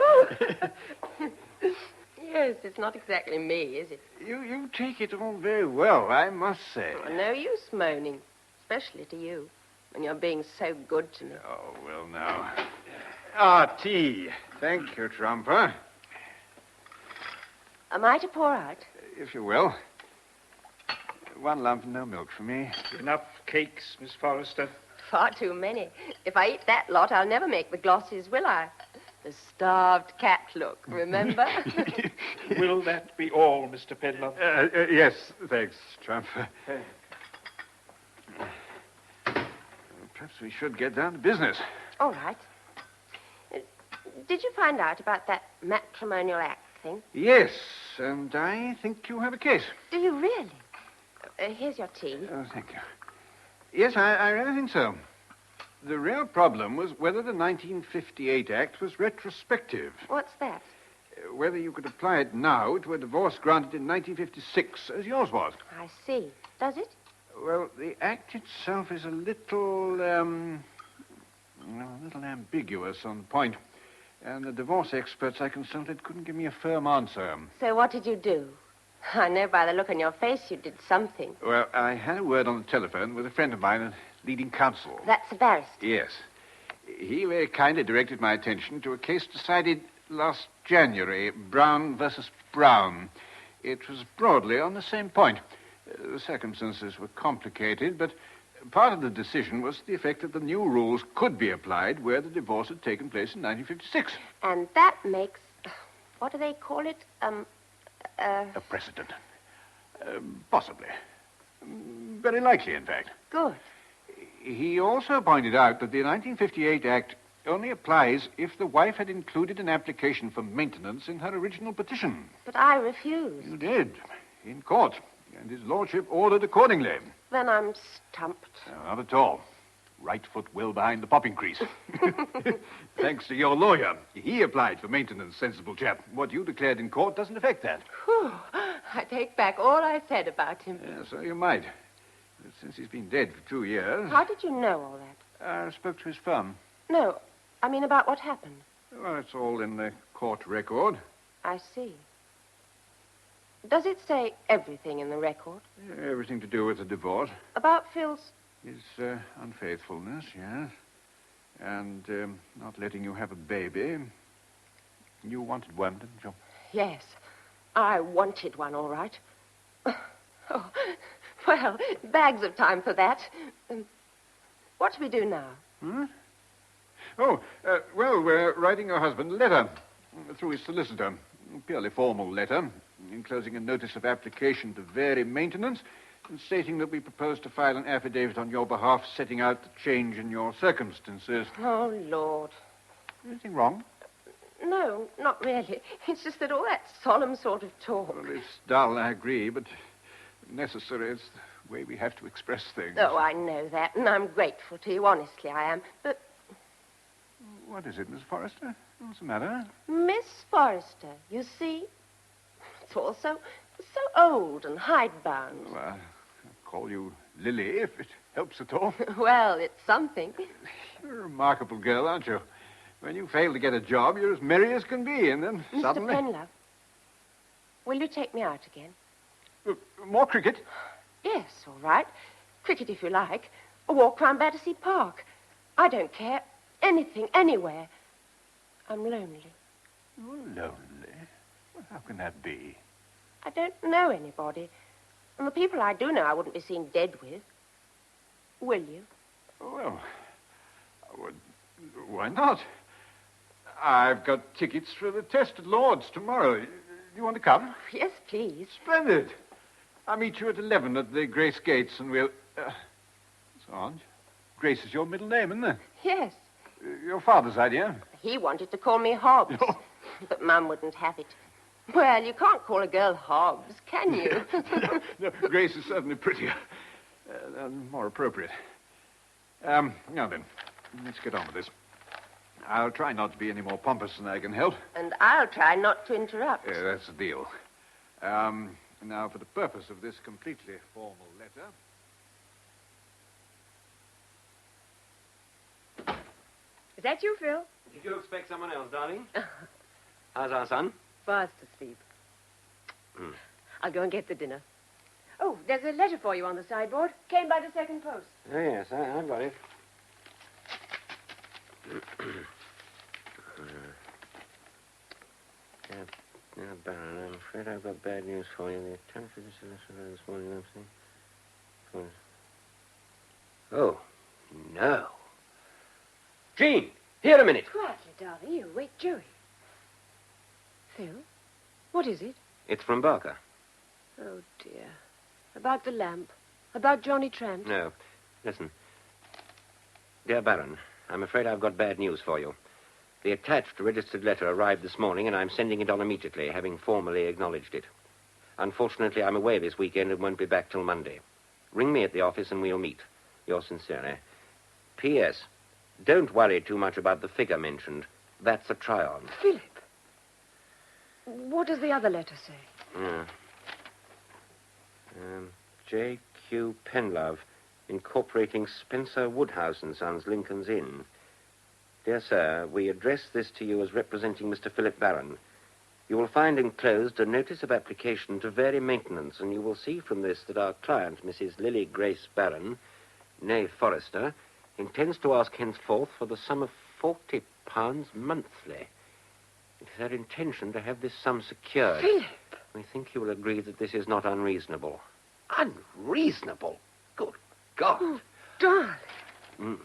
Yes, it's not exactly me, is it? You take it all very well, I must say. Oh, no use moaning, especially to you, when you're being so good to me. Oh, well, now. Ah, tea. Thank you, Trumper. Am I to pour out? If you will. 1 lump and no milk for me. Enough cakes, Miss Forrester? Far too many. If I eat that lot, I'll never make the glossies, will I? The starved cat look, remember? Will that be all, Mr. Penlove? Yes, thanks, Trumper. Perhaps we should get down to business. All right. Did you find out about that matrimonial act thing? Yes, and I think you have a case. Do you really? Here's your tea. Oh, thank you. Yes, I really think so. The real problem was whether the 1958 Act was retrospective. What's that? Whether you could apply it now to a divorce granted in 1956, as yours was. I see. Does it? Well, the Act itself is a little, a little ambiguous on the point. And the divorce experts I consulted couldn't give me a firm answer. So what did you do? I know by the look on your face you did something. Well, I had a word on the telephone with a friend of mine, a leading counsel. That's a barrister. Yes. He very kindly directed my attention to a case decided last January, Brown versus Brown. It was broadly on the same point. The circumstances were complicated, but part of the decision was the effect that the new rules could be applied where the divorce had taken place in 1956. And that makes, what do they call it? A precedent. Possibly. Very likely, in fact. Good. He also pointed out that the 1958 Act only applies if the wife had included an application for maintenance in her original petition. But I refused. You did, in court, and his lordship ordered accordingly. Then I'm stumped. No, not at all. Right foot well behind the popping crease. Thanks to your lawyer. He applied for maintenance, sensible chap. What you declared in court doesn't affect that. Whew. I take back all I said about him. Yeah, so you might. But since he's been dead for 2 years... How did you know all that? I spoke to his firm. No, I mean about what happened. Well, it's all in the court record. I see. Does it say everything in the record? Yeah, everything to do with the divorce. About Phil's... His unfaithfulness, yes. And not letting you have a baby. You wanted one, didn't you? Yes, I wanted one, all right. Oh, well, bags of time for that. What do we do now? Hmm? Oh, well, we're writing your husband a letter through his solicitor. A purely formal letter, enclosing a notice of application to vary maintenance and stating that we propose to file an affidavit on your behalf setting out the change in your circumstances. Oh, Lord. Anything wrong? No, not really. It's just that all that solemn sort of talk. Well, it's dull, I agree, but necessary. It's the way we have to express things. Oh, I know that, and I'm grateful to you, honestly I am. But... What is it, Miss Forrester? What's the matter? Miss Forrester, you see? It's all so old and hidebound. Well, I'll call you Lily if it helps at all. Well, it's something. You're a remarkable girl, aren't you? When you fail to get a job, you're as merry as can be, and then Mr. suddenly... Penlove, will you take me out again? More cricket? Yes, all right. Cricket if you like. A walk round Battersea Park. I don't care. Anything, anywhere. I'm lonely. You're lonely? Well, how can that be? I don't know anybody. And the people I do know I wouldn't be seen dead with. Will you? Well, why not? I've got tickets for the test at Lord's tomorrow. Do you want to come? Yes, please. Splendid. I'll meet you at 11 at the Grace Gates, and we'll... Sarge, Grace is your middle name, isn't it? Yes. Your father's idea? He wanted to call me Hobbs. Oh. But Mum wouldn't have it. Well, you can't call a girl Hobbs, can you? No, Grace is certainly prettier. More appropriate. Now then, let's get on with this. I'll try not to be any more pompous than I can help. And I'll try not to interrupt. Yeah, that's the deal. Now, for the purpose of this completely formal letter... Is that you, Phil? Did you expect someone else, darling? How's our son? Fast asleep. I'll go and get the dinner. Oh, there's a letter for you on the sideboard. Came by the second post. Oh, yes, I've got it. Baron, I'm afraid I've got bad news for you. The attempt for this solicitor this morning, I'm saying. Oh, no. Jean, here a minute. Quietly, darling. You wake Joey. Phil, what is it? It's from Barker. Oh, dear. About the lamp. About Johnny Trent. No. Listen. Dear Baron, I'm afraid I've got bad news for you. The attached registered letter arrived this morning, and I'm sending it on immediately, having formally acknowledged it. Unfortunately, I'm away this weekend and won't be back till Monday. Ring me at the office and we'll meet. Yours sincerely. P.S. Don't worry too much about the figure mentioned. That's a try-on. Philip. What does the other letter say? J.Q. Penlove, incorporating Spencer Woodhouse and Sons, Lincoln's Inn. Dear sir, we address this to you as representing Mr. Philip Barron. You will find enclosed a notice of application to vary maintenance, and you will see from this that our client, Mrs. Lily Grace Barron, née Forrester, intends to ask henceforth for the sum of £40 monthly. It is her intention to have this sum secured. Philip! We think you will agree that this is not unreasonable. Unreasonable? Good God. Oh, darling.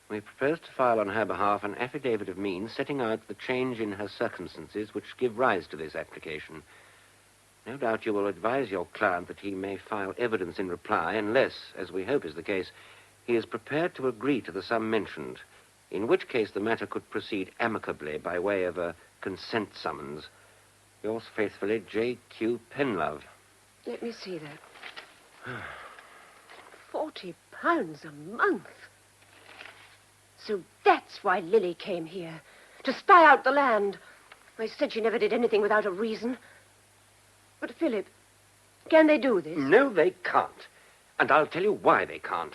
We propose to file on her behalf an affidavit of means setting out the change in her circumstances which give rise to this application. No doubt you will advise your client that he may file evidence in reply unless, as we hope is the case, he is prepared to agree to the sum mentioned, in which case the matter could proceed amicably by way of a consent summons. Yours faithfully, J.Q. Penlove. Let me see that. £40 a month. So that's why Lily came here, to spy out the land. I said she never did anything without a reason. But, Philip, can they do this? No, they can't. And I'll tell you why they can't.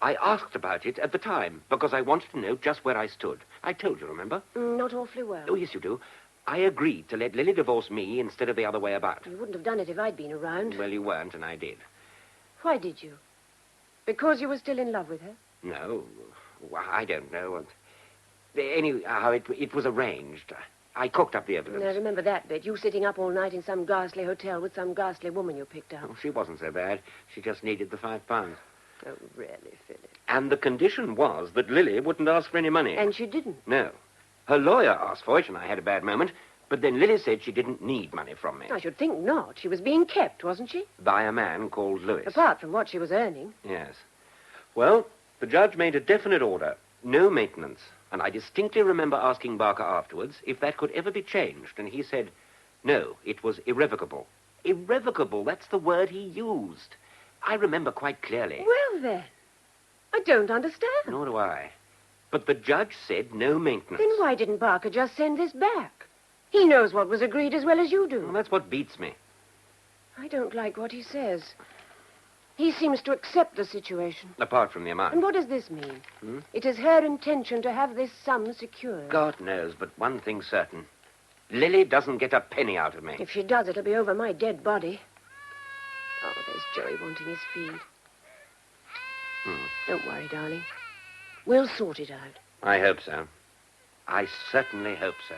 I asked about it at the time, because I wanted to know just where I stood. I told you, remember? Not awfully well. Oh, yes, you do. I agreed to let Lily divorce me instead of the other way about. You wouldn't have done it if I'd been around. Well, you weren't, and I did. Why did you? Because you were still in love with her? No, well, I don't know. Anyhow, it was arranged. I cooked up the evidence. I remember that bit. You sitting up all night in some ghastly hotel with some ghastly woman you picked up. Oh, she wasn't so bad. She just needed the £5. Oh, really, Philip? And the condition was that Lily wouldn't ask for any money. And she didn't? No. Her lawyer asked for it, and I had a bad moment. But then Lily said she didn't need money from me. I should think not. She was being kept, wasn't she? By a man called Lewis. Apart from what she was earning. Yes. Well, the judge made a definite order. No maintenance. And I distinctly remember asking Barker afterwards if that could ever be changed. And he said, no, it was irrevocable. Irrevocable, that's the word he used. I remember quite clearly. Well, then, I don't understand. Nor do I. But the judge said no maintenance. Then why didn't Barker just send this back? He knows what was agreed as well as you do. Well, that's what beats me. I don't like what he says. He seems to accept the situation. Apart from the amount. And what does this mean? It is her intention to have this sum secured. God knows, but one thing's certain. Lily doesn't get a penny out of me. If she does, it'll be over my dead body. Oh, there's Joey wanting his feed. Don't worry, darling. We'll sort it out. I hope so. I certainly hope so.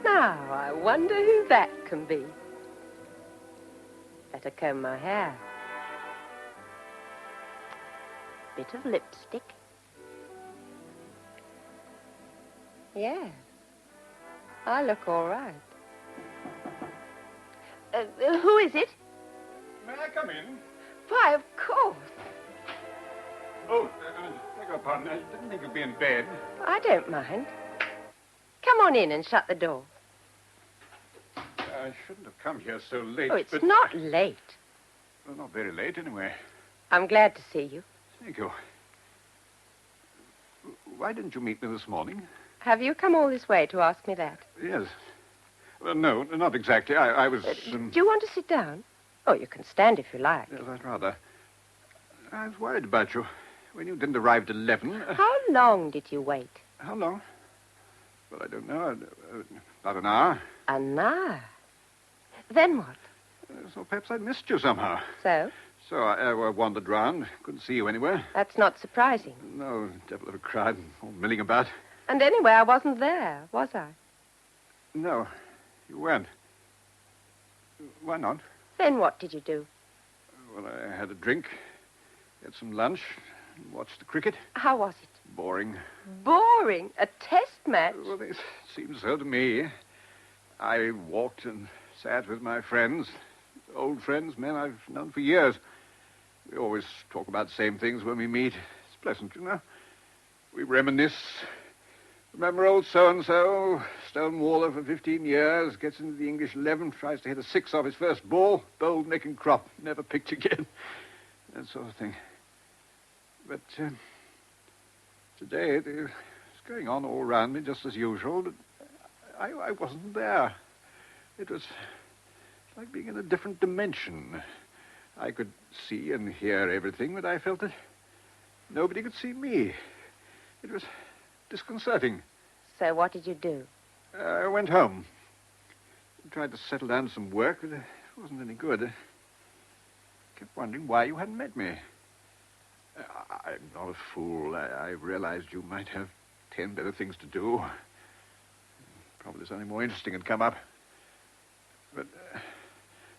Now, I wonder who that can be. Better comb my hair. Bit of lipstick. Yeah. I look all right. Who is it? May I come in? Why, of course. Oh, beg your pardon. I didn't think you'd be in bed. I don't mind. Come on in and shut the door. I shouldn't have come here so late, Oh, it's but... not late. Well, not very late, anyway. I'm glad to see you. Thank you. Why didn't you meet me this morning? Have you come all this way to ask me that? Yes. Well, no, not exactly. I was... Do you want to sit down? Oh, you can stand if you like. Yes, I'd rather. I was worried about you. When you didn't arrive at 11... How long did you wait? How long? Well, I don't know. About an hour. An hour. Then what? So perhaps I missed you somehow. So? So I wandered round. Couldn't see you anywhere. That's not surprising. No, devil of a crowd, all milling about. And anyway, I wasn't there, was I? No, you weren't. Why not? Then what did you do? Well, I had a drink, had some lunch, and watched the cricket. How was it? Boring. Boring? A test match? Well, it seems so to me. I walked and sat with my friends, old friends, men I've known for years. We always talk about the same things when we meet. It's pleasant, you know. We reminisce. Remember old so-and-so, stonewaller for 15 years, gets into the English 11, tries to hit a 6 off his first ball, bold nick and crop, never picked again. That sort of thing. But today it's going on all round me just as usual, but I wasn't there. It was like being in a different dimension. I could see and hear everything, but I felt that nobody could see me. It was disconcerting. So what did you do? I went home. Tried to settle down to some work, but it wasn't any good. I kept wondering why you hadn't met me. I'm not a fool. I realized you might have 10 better things to do. Probably something more interesting had come up. But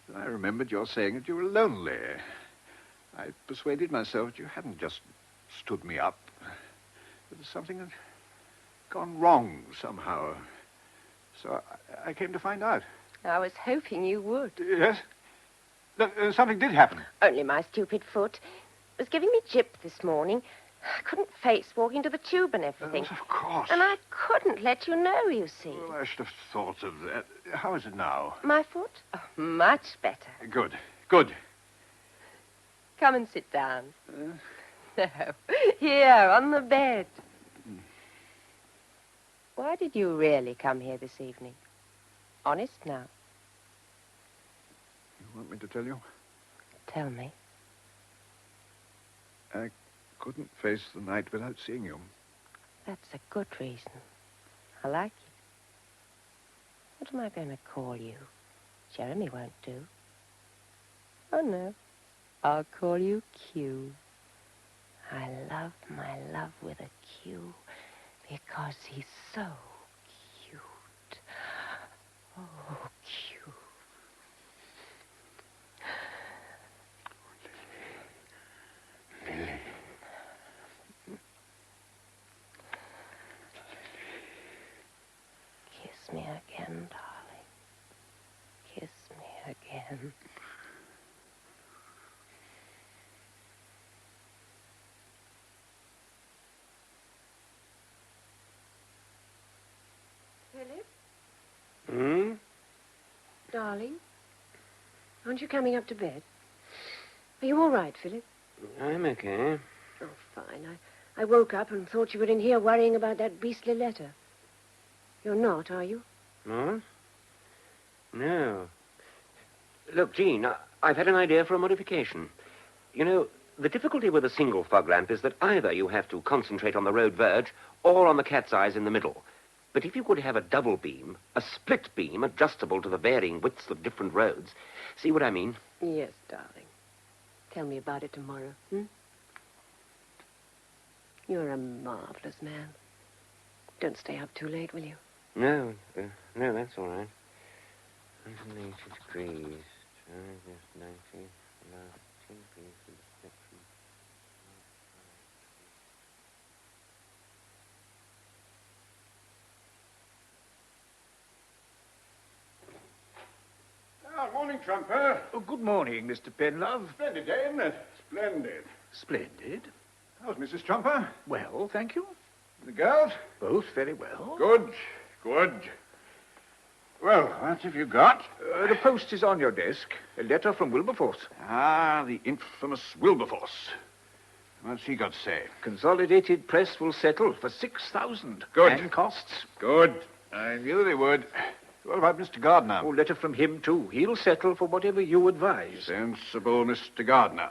then I remembered your saying that you were lonely. I persuaded myself that you hadn't just stood me up. There was something had gone wrong somehow. So I came to find out. I was hoping you would. Yes? Look, something did happen. Only my stupid foot. It was giving me jip this morning. I couldn't face walking to the tube and everything. Of course. And I couldn't let you know, you see. Well, I should have thought of that. How is it now? My foot? Oh, much better. Good. Good. Come and sit down. No. Here, on the bed. Why did you really come here this evening? Honest now. You want me to tell you? Tell me. I couldn't face the night without seeing you. That's a good reason. I like it. What am I going to call you? Jeremy won't do. Oh, no. I'll call you Q. I love my love with a Q because he's so cute. Oh, cute. Lily. Kiss me again, darling. Kiss me again. Philip? Hmm? Darling, aren't you coming up to bed? Are you all right, Philip? I'm okay. Oh, fine. I woke up and thought you were in here worrying about that beastly letter. You're not, are you? No? No. Look, Jean, I've had an idea for a modification. You know, the difficulty with a single fog lamp is that either you have to concentrate on the road verge or on the cat's eyes in the middle. But if you could have a double beam, a split beam adjustable to the varying widths of different roads, see what I mean? Yes, darling. Tell me about it tomorrow, You're a marvelous man. Don't stay up too late, will you? No, that's all right. 180 degrees. Just 90. About 10 degrees in the spectrum. Morning, Trumper. Oh, good morning, Mr. Penlove. Splendid day, isn't it? Splendid. Splendid. How's Mrs. Trumper? Well, thank you. The girls? Both very well. Good, good. Well, what have you got? The post is on your desk. A letter from Wilberforce. Ah, the infamous Wilberforce. What's he got to say? Consolidated Press will settle for 6,000. Good. And costs. Good. I knew they would. What about Mr. Gardner? Oh, letter from him, too. He'll settle for whatever you advise. Sensible Mr. Gardner.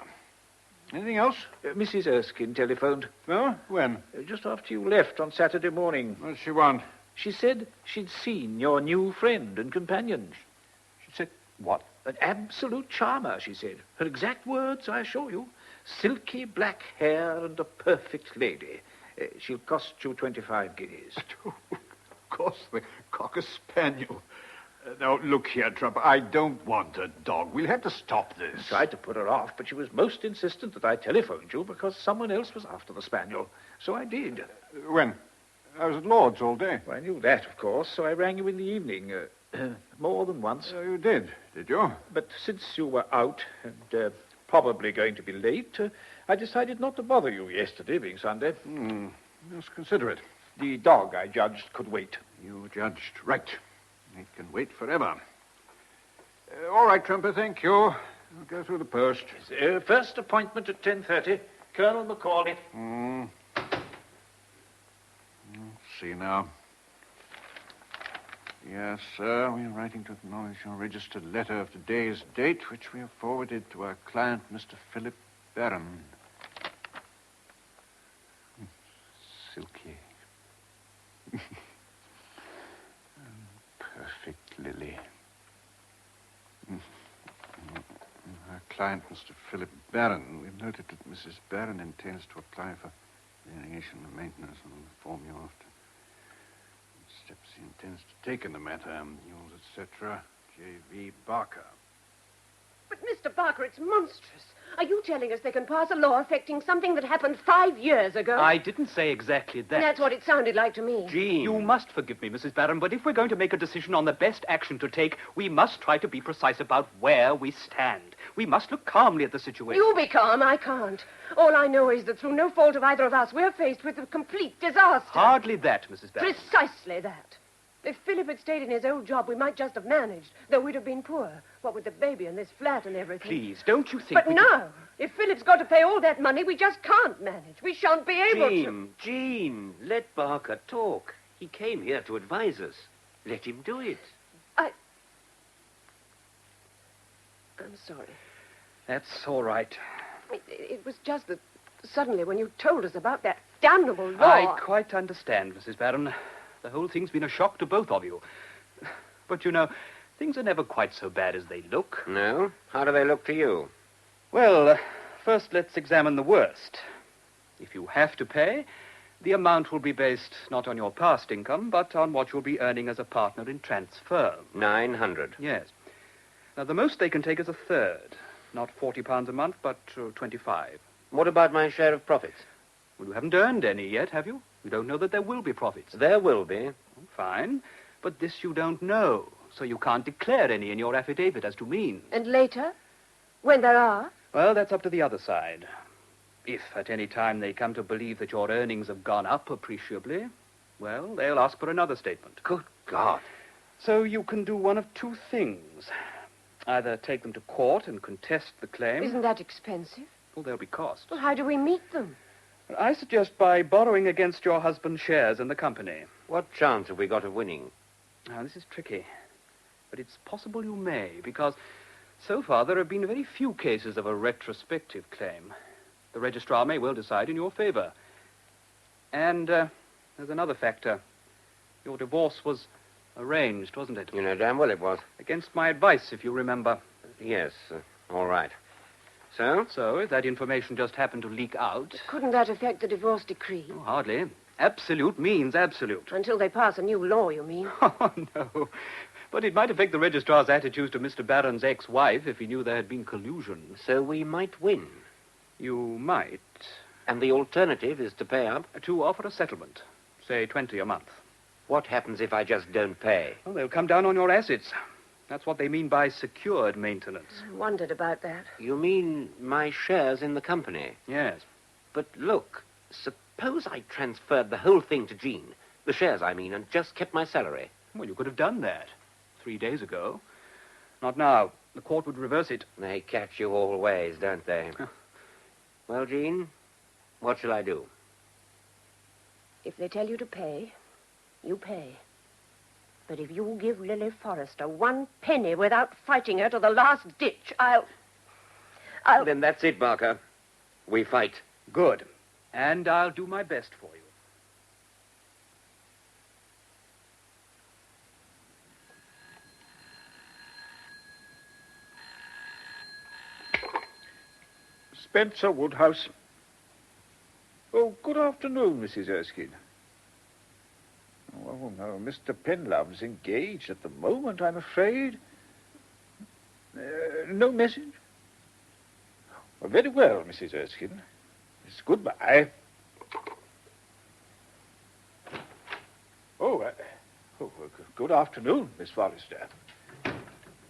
Anything else? Mrs. Erskine telephoned. No? When? Just after you left on Saturday morning. What'd she want? She said she'd seen your new friend and companion. She said what? An absolute charmer, she said. Her exact words, I assure you. Silky black hair and a perfect lady. She'll cost you 25 guineas. Of course, the Cocker Spaniel. Now, look here, Trump. I don't want a dog. We'll have to stop this. I tried to put her off, but she was most insistent that I telephoned you because someone else was after the spaniel. So I did. When? I was at Lord's all day. Well, I knew that, of course, so I rang you in the evening. More than once. You did you? But since you were out and probably going to be late, I decided not to bother you yesterday, being Sunday. Just consider it. The dog, I judged, could wait. You judged right. It can wait forever. All right, Trumper, thank you. I'll go through the post. First appointment at 10:30. Colonel Macaulay. Let's see now. Yes, sir, we are writing to acknowledge your registered letter of today's date, which we have forwarded to our client, Mr. Phillip Barron. Silky. Perfect lily. Our client, Mr. Philip Barron. We've noted that Mrs. Barron intends to apply for variation and maintenance and will inform you after steps he intends to take in the matter. Yours, etc., J.V. Barker. But, Mr. Barker, it's monstrous. Are you telling us they can pass a law affecting something that happened 5 years ago? I didn't say exactly that. That's what it sounded like to me. Jean. You must forgive me, Mrs. Barron, but if we're going to make a decision on the best action to take, we must try to be precise about where we stand. We must look calmly at the situation. You be calm, I can't. All I know is that through no fault of either of us, we're faced with a complete disaster. Hardly that, Mrs. Barron. Precisely that. If Philip had stayed in his old job, we might just have managed, though we'd have been poor. What with the baby and this flat and everything. Please, don't you think... But no! If Philip's got to pay all that money, we just can't manage. We shan't be able to... Jean, let Barker talk. He came here to advise us. Let him do it. I'm sorry. That's all right. It was just that suddenly when you told us about that damnable law... I quite understand, Mrs. Barron. The whole thing's been a shock to both of you. But, you know, things are never quite so bad as they look. No? How do they look to you? Well, first let's examine the worst. If you have to pay, the amount will be based not on your past income, but on what you'll be earning as a partner in transfer. 900. Yes. Now, the most they can take is a third. Not £40 a month, but 25. What about my share of profits? Well, you haven't earned any yet, have you? You don't know that there will be profits. There will be. Fine. But this you don't know, so you can't declare any in your affidavit as to means. And later? When there are? Well, that's up to the other side. If at any time they come to believe that your earnings have gone up appreciably, well, they'll ask for another statement. Good God. So you can do one of two things. Either take them to court and contest the claim. Isn't that expensive? Well, there'll be costs. Well, how do we meet them? I suggest by borrowing against your husband's shares in the company. What chance have we got of winning? Now, this is tricky. But it's possible you may, because so far there have been very few cases of a retrospective claim. The registrar may well decide in your favor. And there's another factor. Your divorce was arranged, wasn't it? You know damn well it was. Against my advice, if you remember. Yes, all right. So? So, if that information just happened to leak out... Couldn't that affect the divorce decree? Oh, hardly. Absolute means absolute. Until they pass a new law, you mean? Oh, no. But it might affect the registrar's attitudes to Mr. Barron's ex-wife if he knew there had been collusion. So we might win. You might. And the alternative is to pay up? To offer a settlement. Say 20 a month. What happens if I just don't pay? Well, they'll come down on your assets. That's what they mean by secured maintenance. I wondered about that. You mean my shares in the company? Yes. But look, suppose I transferred the whole thing to Jean. The shares, I mean, and just kept my salary. Well, you could have done that 3 days ago. Not now. The court would reverse it. They catch you always, don't they? Well, Jean, what shall I do? If they tell you to pay, you pay. But if you give Lily Forrester 1 penny without fighting her to the last ditch, I'll... Then that's it, Barker. We fight. Good. And I'll do my best for you. Spencer Woodhouse. Oh, good afternoon, Mrs. Erskine. Oh, no, Mr. Penlove's engaged at the moment, I'm afraid. No message? Oh, very well, Mrs. Erskine. It's goodbye. Good afternoon, Miss Forrester.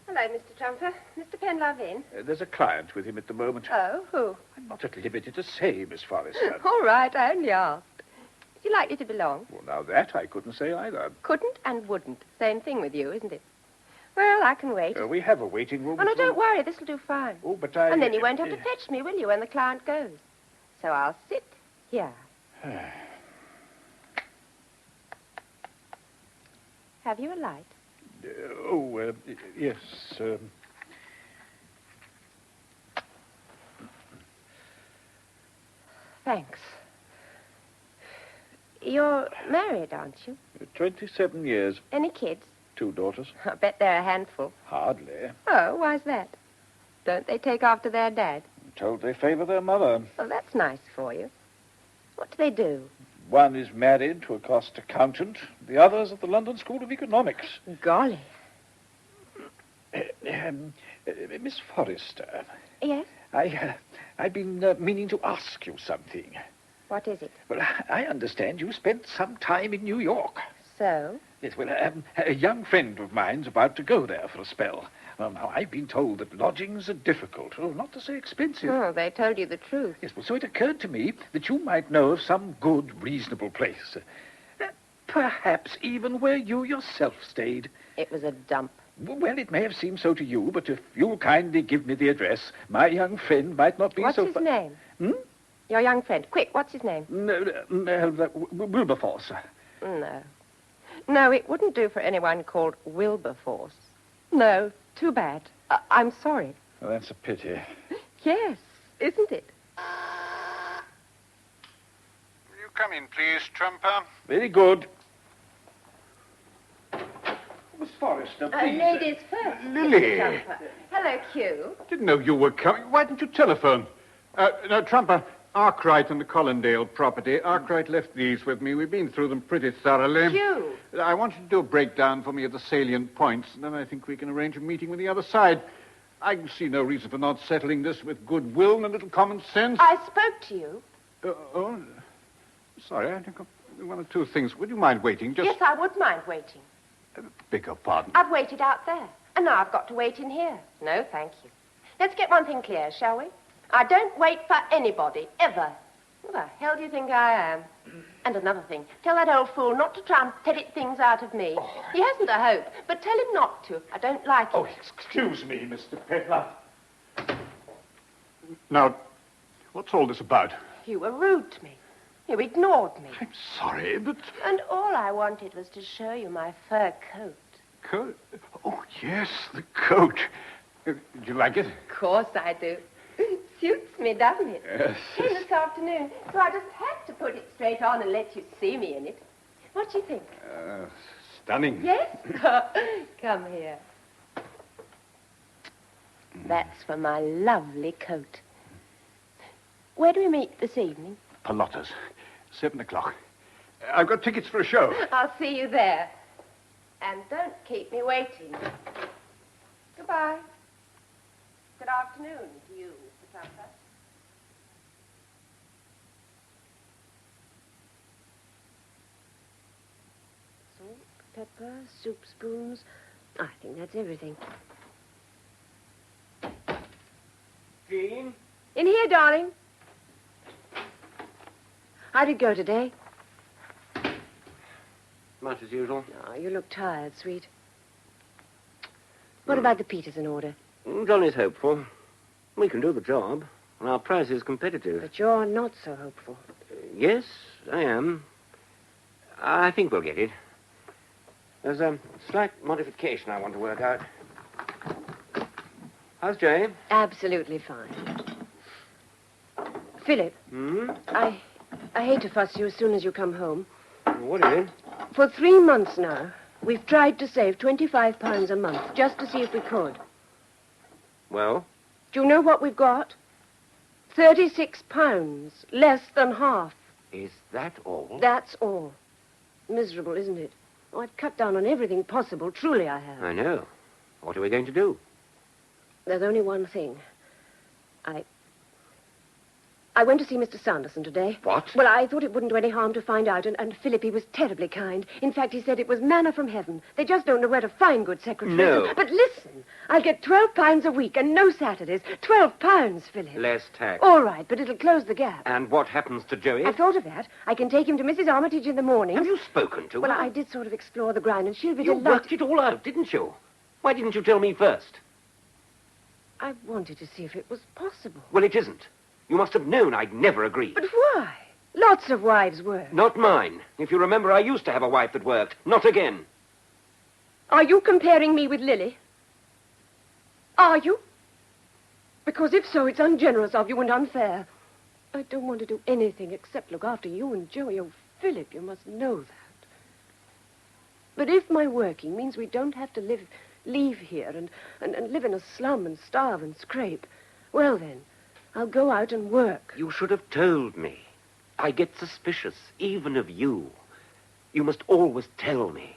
Hello, Mr. Trumper. Mr. Penlove in? There's a client with him at the moment. Oh, who? I'm not at liberty to say, Miss Forrester. All right, I only asked. You likely to belong? Well, now that I couldn't say either. Couldn't and wouldn't. Same thing with you, isn't it? Well, I can wait. We have a waiting room. Oh, no, don't worry. This'll do fine. Oh, but I... And then you won't have to fetch me, will you, when the client goes? So I'll sit here. Have you a light? Yes. Thanks. You're married, aren't you? 27 years. Any kids? 2 daughters. I bet they're a handful. Hardly. Oh, why's that? Don't they take after their dad? I'm told they favor their mother. Well, that's nice for you. What do they do? One is married to a cost accountant. The other's at the London School of Economics. Golly. Miss Forrester. Yes? I've been meaning to ask you something. What is it? Well, I understand you spent some time in New York. So? Yes, well, a young friend of mine's about to go there for a spell. Well, now, I've been told that lodgings are difficult, not to say expensive. Oh, they told you the truth. Yes, well, so it occurred to me that you might know of some good, reasonable place. Perhaps even where you yourself stayed. It was a dump. Well, it may have seemed so to you, but if you'll kindly give me the address, my young friend might not be What's so... his name? Hmm? Your young friend. Quick, what's his name? Wilberforce. No. No, it wouldn't do for anyone called Wilberforce. No, too bad. I'm sorry. Well, that's a pity. Yes, isn't it? Will you come in, please, Trumper? Very good. Miss Forrester, please. Ladies first. Lily. Trumper. Hello, Q. Didn't know you were coming. Why didn't you telephone? No, Trumper, Arkwright and the Collindale property. Arkwright left these with me. We've been through them pretty thoroughly. Q. I want you to do a breakdown for me of the salient points, and then I think we can arrange a meeting with the other side. I can see no reason for not settling this with goodwill and a little common sense. I spoke to you. Sorry, I think one or two things. Would you mind waiting? Yes, I would mind waiting. Beg your pardon. I've waited out there, and now I've got to wait in here. No, thank you. Let's get one thing clear, shall we? I don't wait for anybody, ever. Who the hell do you think I am? And another thing, tell that old fool not to try and pettit things out of me. Oh. He hasn't a hope, but tell him not to. I don't like it. Oh, excuse me, Mr. Penlove. Now, what's all this about? You were rude to me. You ignored me. I'm sorry, but... And all I wanted was to show you my fur coat. Coat? Oh, yes, the coat. Did you like it? Of course I do. It suits me, doesn't it? Yes. Came this afternoon, so I just had to put it straight on and let you see me in it. What do you think? Stunning. Yes? Come here. That's for my lovely coat. Where do we meet this evening? Pallotta's. 7 o'clock. I've got tickets for a show. I'll see you there. And don't keep me waiting. Goodbye. Good afternoon to you, Mr. Trumper. Salt, pepper, soup spoons. I think that's everything. Jean? In here, darling. How'd it go today? Much as usual. Oh, you look tired, sweet. What about the Peterson order? Johnny's hopeful. We can do the job. And our price is competitive. But you're not so hopeful. Yes, I am. I think we'll get it. There's a slight modification I want to work out. How's Jay? Absolutely fine. Philip. Hmm? I hate to fuss you as soon as you come home. What is it? For 3 months now, we've tried to save £25 a month just to see if we could. Well? Do you know what we've got? £36, less than half. Is that all? That's all. Miserable, isn't it? Oh, I've cut down on everything possible. Truly, I have. I know. What are we going to do? There's only one thing. I went to see Mr. Sanderson today. What? Well, I thought it wouldn't do any harm to find out, and Phillip, he was terribly kind. In fact, he said it was manna from heaven. They just don't know where to find good secretaries. No. But listen, I'll get £12 a week and no Saturdays. £12, Phillip. Less tax. All right, but it'll close the gap. And what happens to Joey? I've thought of that. I can take him to Mrs. Armitage in the morning. Have you spoken to Well, her? I did sort of explore the ground, and she'll be You delighted. worked it all out, didn't you? Why didn't you tell me first? I wanted to see if it was possible. Well, it isn't. You must have known I'd never agree. But why? Lots of wives work. Not mine. If you remember, I used to have a wife that worked. Not again. Are you comparing me with Lily? Are you? Because if so, it's ungenerous of you and unfair. I don't want to do anything except look after you and Joey. Oh, Phillip, you must know that. But if my working means we don't have to leave here and live in a slum and starve and scrape, well then, I'll go out and work. You should have told me. I get suspicious, even of you. You must always tell me.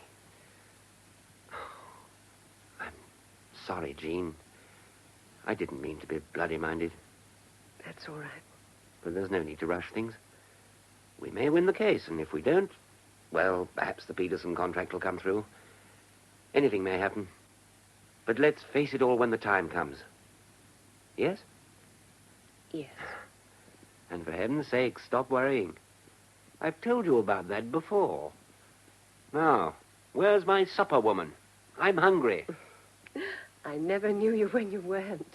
I'm sorry, Jean. I didn't mean to be bloody-minded. That's all right. But there's no need to rush things. We may win the case, and if we don't, well, perhaps the Peterson contract will come through. Anything may happen. But let's face it all when the time comes. Yes? Yes. And for heaven's sake, stop worrying. I've told you about that before. Now, where's my supper, woman? I'm hungry. I never knew you when you weren't.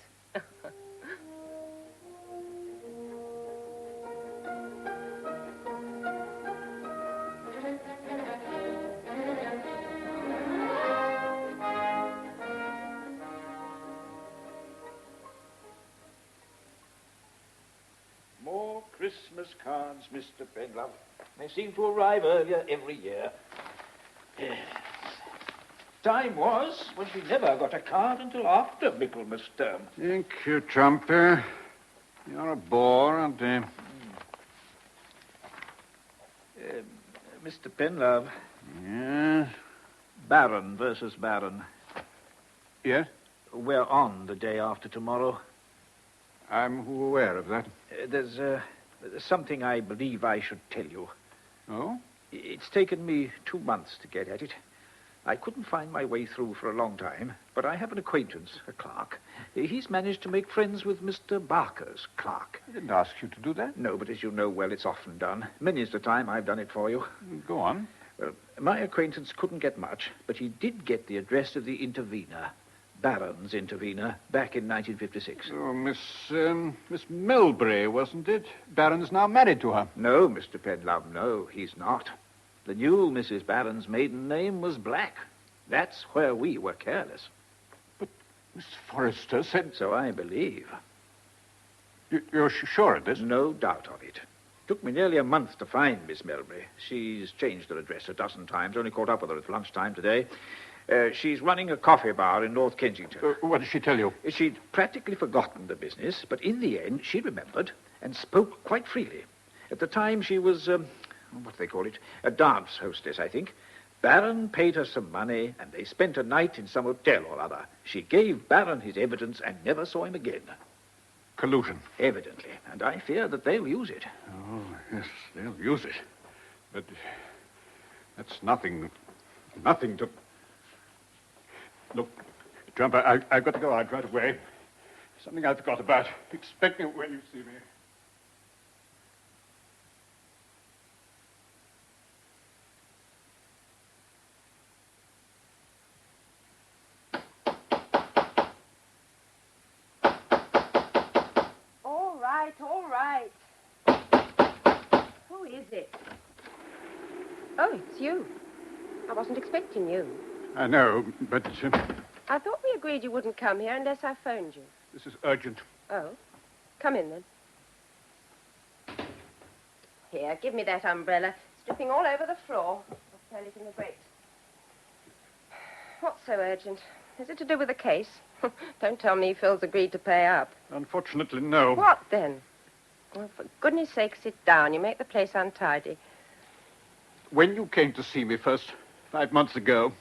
More Christmas cards, Mr. Penlove. They seem to arrive earlier every year. Yes. Time was when we never got a card until after Michaelmas term. Thank you, Trumper. You're a bore, aren't you? Mr. Penlove, Yes? Baron versus Baron. Yes? We're on the day after tomorrow. I'm aware of that. There's something I believe I should tell you. Oh? It's taken me 2 months to get at it. I couldn't find my way through for a long time, but I have an acquaintance, a clerk. He's managed to make friends with Mr. Barker's clerk. I didn't ask you to do that. No, but as you know well, it's often done. Many's the time I've done it for you. Go on. Well, my acquaintance couldn't get much, but he did get the address of the intervener, Baron's intervener, back in 1956. Oh, Miss Melbury, wasn't it? Baron's now married to her. No, Mr. Penlove, no, he's not. The new Mrs. Baron's maiden name was Black. That's where we were careless. But Miss Forrester said... So I believe. You're sure of this? No doubt of it. Took me nearly a month to find Miss Melbury. She's changed her address a dozen times. Only caught up with her at lunchtime today. She's running a coffee bar in North Kensington. What did she tell you? She'd practically forgotten the business, but in the end, she remembered and spoke quite freely. At the time, she was, what do they call it? A dance hostess, I think. Baron paid her some money, and they spent a night in some hotel or other. She gave Baron his evidence and never saw him again. Collusion. Evidently, and I fear that they'll use it. Oh, yes, they'll use it. But that's nothing to... Look, Trumper, I've got to go out right away. Something I forgot about. Expect me when you see me. All right. Who is it? Oh, it's you. I wasn't expecting you. I know, but I thought we agreed you wouldn't come here unless I phoned you. this is urgent. Oh. Come in, then. Here, give me that umbrella. It's dripping all over the floor. I'll turn it in the grate. What's so urgent? Is it to do with the case? Don't tell me Phil's agreed to pay up. Unfortunately, no. What, then? Well, for goodness sake, sit down. You make the place untidy. When you came to see me first, 5 months ago,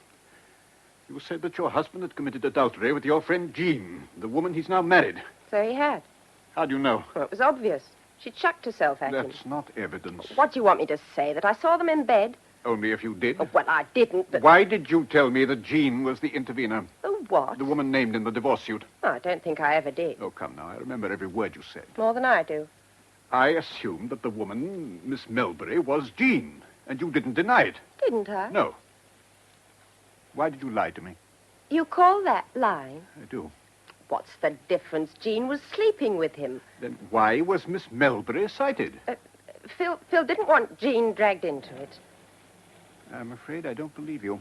you said that your husband had committed adultery with your friend Jean, the woman he's now married. So he had. How do you know? Well, it was obvious. She chucked herself at him. That's not evidence. What do you want me to say? That I saw them in bed? Only if you did. Oh, well, I didn't, but... Why did you tell me that Jean was the intervener? Oh, what? The woman named in the divorce suit. Oh, I don't think I ever did. Oh, come now. I remember every word you said. More than I do. I assumed that the woman, Miss Melbury, was Jean, and you didn't deny it. Didn't I? No. Why did you lie to me? You call that lying? I do. What's the difference? Jean was sleeping with him. Then why was Miss Melbury cited? Phil didn't want Jean dragged into it. I'm afraid I don't believe you.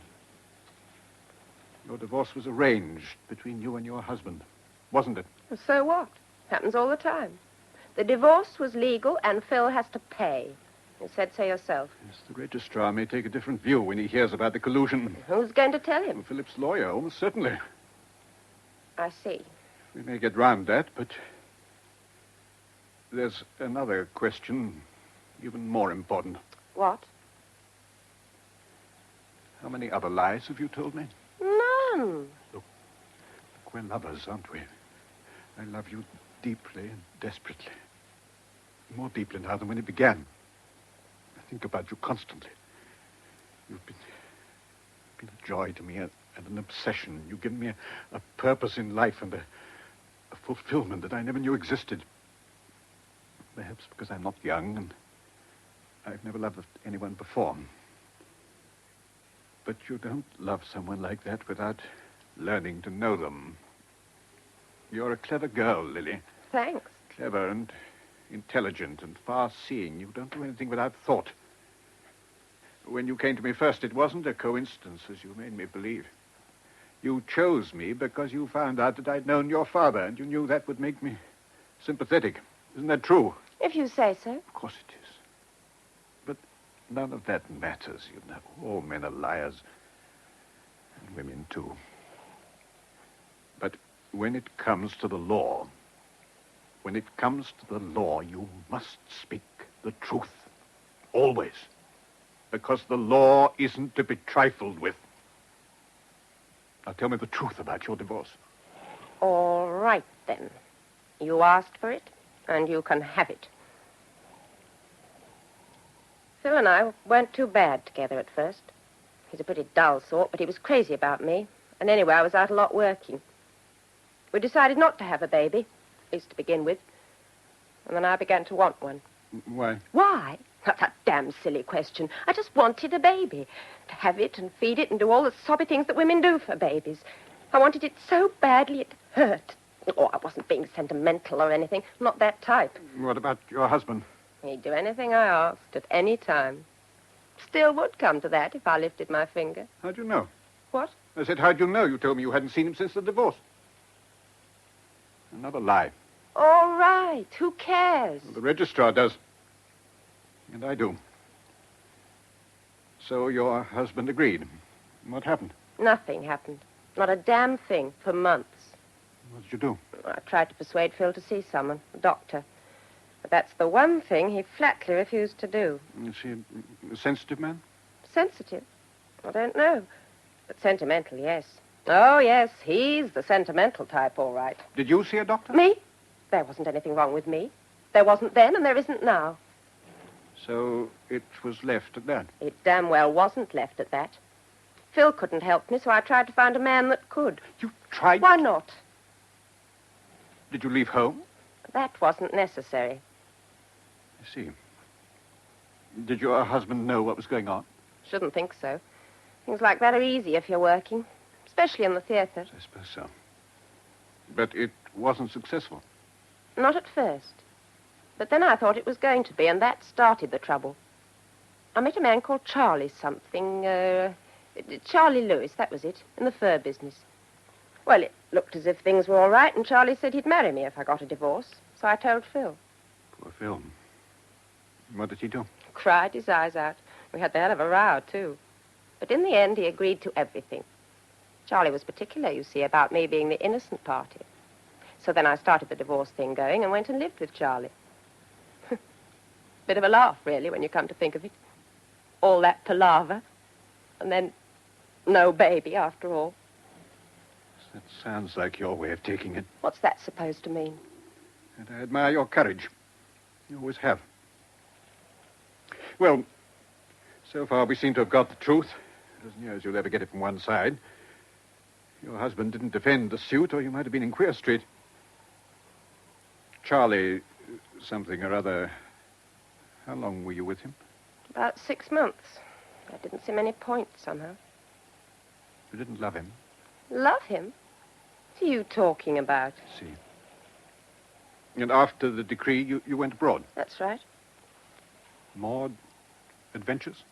Your divorce was arranged between you and your husband, wasn't it? Well, so what? Happens all the time. The divorce was legal, and Phil has to pay. You said so yourself. Yes, the registrar may take a different view when he hears about the collusion. Who's going to tell him? Well, Philip's lawyer, almost certainly. I see. We may get round that, but there's another question, even more important. What? How many other lies have you told me? None. Look, we're lovers, aren't we? I love you deeply and desperately. More deeply now than when it began. I think about you constantly. You've been a joy to me and an obsession. You've given me a purpose in life and a fulfillment that I never knew existed. Perhaps because I'm not young and I've never loved anyone before. But you don't love someone like that without learning to know them. You're a clever girl, Lily. Thanks. Clever and intelligent and far-seeing. You don't do anything without thought. When you came to me first, it wasn't a coincidence, as you made me believe. You chose me because you found out that I'd known your father, and you knew that would make me sympathetic. Isn't that true? If you say so. Of course it is. But none of that matters, you know. All men are liars. And women, too. But when it comes to the law, you must speak the truth. Always. Because the law isn't to be trifled with. Now tell me the truth about your divorce. All right, then. You asked for it, and you can have it. Phil and I weren't too bad together at first. He's a pretty dull sort, but he was crazy about me. And anyway, I was out a lot working. We decided not to have a baby, at least to begin with. And then I began to want one. Why? Why? That's a damn silly question. I just wanted a baby. To have it and feed it and do all the soppy things that women do for babies. I wanted it so badly it hurt. Oh, I wasn't being sentimental or anything. Not that type. What about your husband? He'd do anything I asked at any time. Still would come to that if I lifted my finger. How'd you know? What? I said, how'd you know? You told me you hadn't seen him since the divorce. Another lie. All right. Who cares? Well, the registrar does. And I do. So your husband agreed. What happened? Nothing happened. Not a damn thing for months. What did you do? I tried to persuade Phil to see someone, a doctor. But that's the one thing he flatly refused to do. Is he a sensitive man? Sensitive? I don't know. But sentimental, yes. Oh, yes, he's the sentimental type, all right. Did you see a doctor? Me? There wasn't anything wrong with me. There wasn't then, and there isn't now. So it was left at that? It damn well wasn't left at that. Phil couldn't help me, so I tried to find a man that could. You tried? Why not? Did you leave home? That wasn't necessary. I see. Did your husband know what was going on? Shouldn't think so. Things like that are easy if you're working, especially in the theater. I suppose so. But it wasn't successful. Not at first. But then I thought it was going to be, and that started the trouble. I met a man called Charlie something, Charlie Lewis, that was it, in the fur business. Well, it looked as if things were all right, and Charlie said he'd marry me if I got a divorce. So I told Phil. Poor Phil. What did he do? Cried his eyes out. We had the hell of a row, too. But in the end, he agreed to everything. Charlie was particular, you see, about me being the innocent party. So then I started the divorce thing going and went and lived with Charlie. Bit of a laugh, really, when you come to think of it. All that palaver, and then no baby after all. That sounds like your way of taking it. What's that supposed to mean? And I admire your courage. You always have. Well, so far we seem to have got the truth, as near as you'll ever get it from one side. Your husband didn't defend the suit, or you might have been in Queer Street. Charlie, something or other, how long were you with him? About 6 months. I didn't see many points, somehow. You didn't love him? Love him? What are you talking about? See. And after the decree, you went abroad? That's right. More adventures?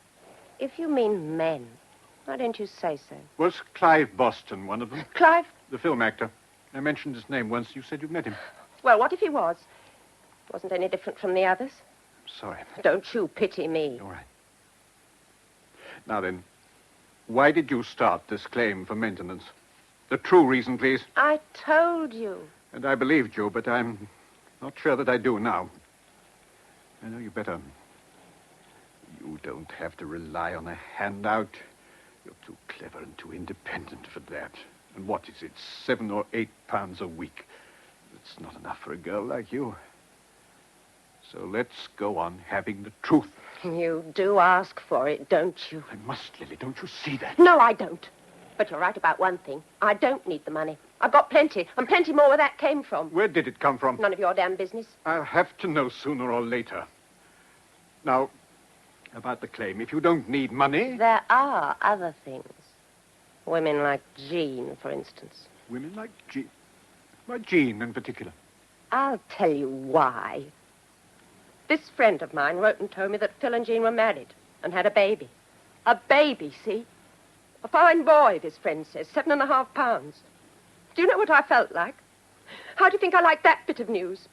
If you mean men, why don't you say so? Was Clive Boston one of them? Clive? The film actor. I mentioned his name once. You said you'd met him. Well, what if he was? Wasn't any different from the others. I'm sorry. Don't you pity me. All right. Now then, why did you start this claim for maintenance? The true reason, please. I told you. And I believed you, but I'm not sure that I do now. I know you better. You don't have to rely on a handout. You're too clever and too independent for that. And what is it, 7 or 8 pounds a week? It's not enough for a girl like you. So let's go on having the truth. You do ask for it, don't you? I must, Lily. Don't you see that? No, I don't. But you're right about one thing. I don't need the money. I've got plenty, and plenty more where that came from. Where did it come from? None of your damn business. I'll have to know sooner or later. Now, about the claim. If you don't need money... There are other things. Women like Jean, for instance. Women like Jean? Why Jean in particular? I'll tell you why. This friend of mine wrote and told me that Phil and Jean were married and had a baby. A baby, see? A fine boy, this friend says, 7.5 pounds. Do you know what I felt like? How do you think I liked that bit of news?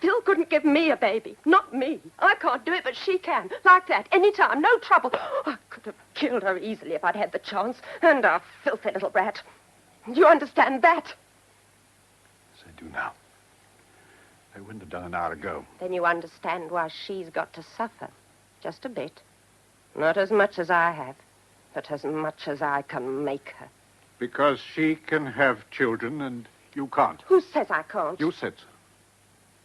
Phil couldn't give me a baby. Not me. I can't do it, but she can. Like that, any time, no trouble. I could have killed her easily if I'd had the chance. And a filthy little brat. Do you understand that? Yes, I do now. I wouldn't have done an hour ago. Then you understand why she's got to suffer. Just a bit. Not as much as I have, but as much as I can make her. Because she can have children and you can't. Who says I can't? You said so.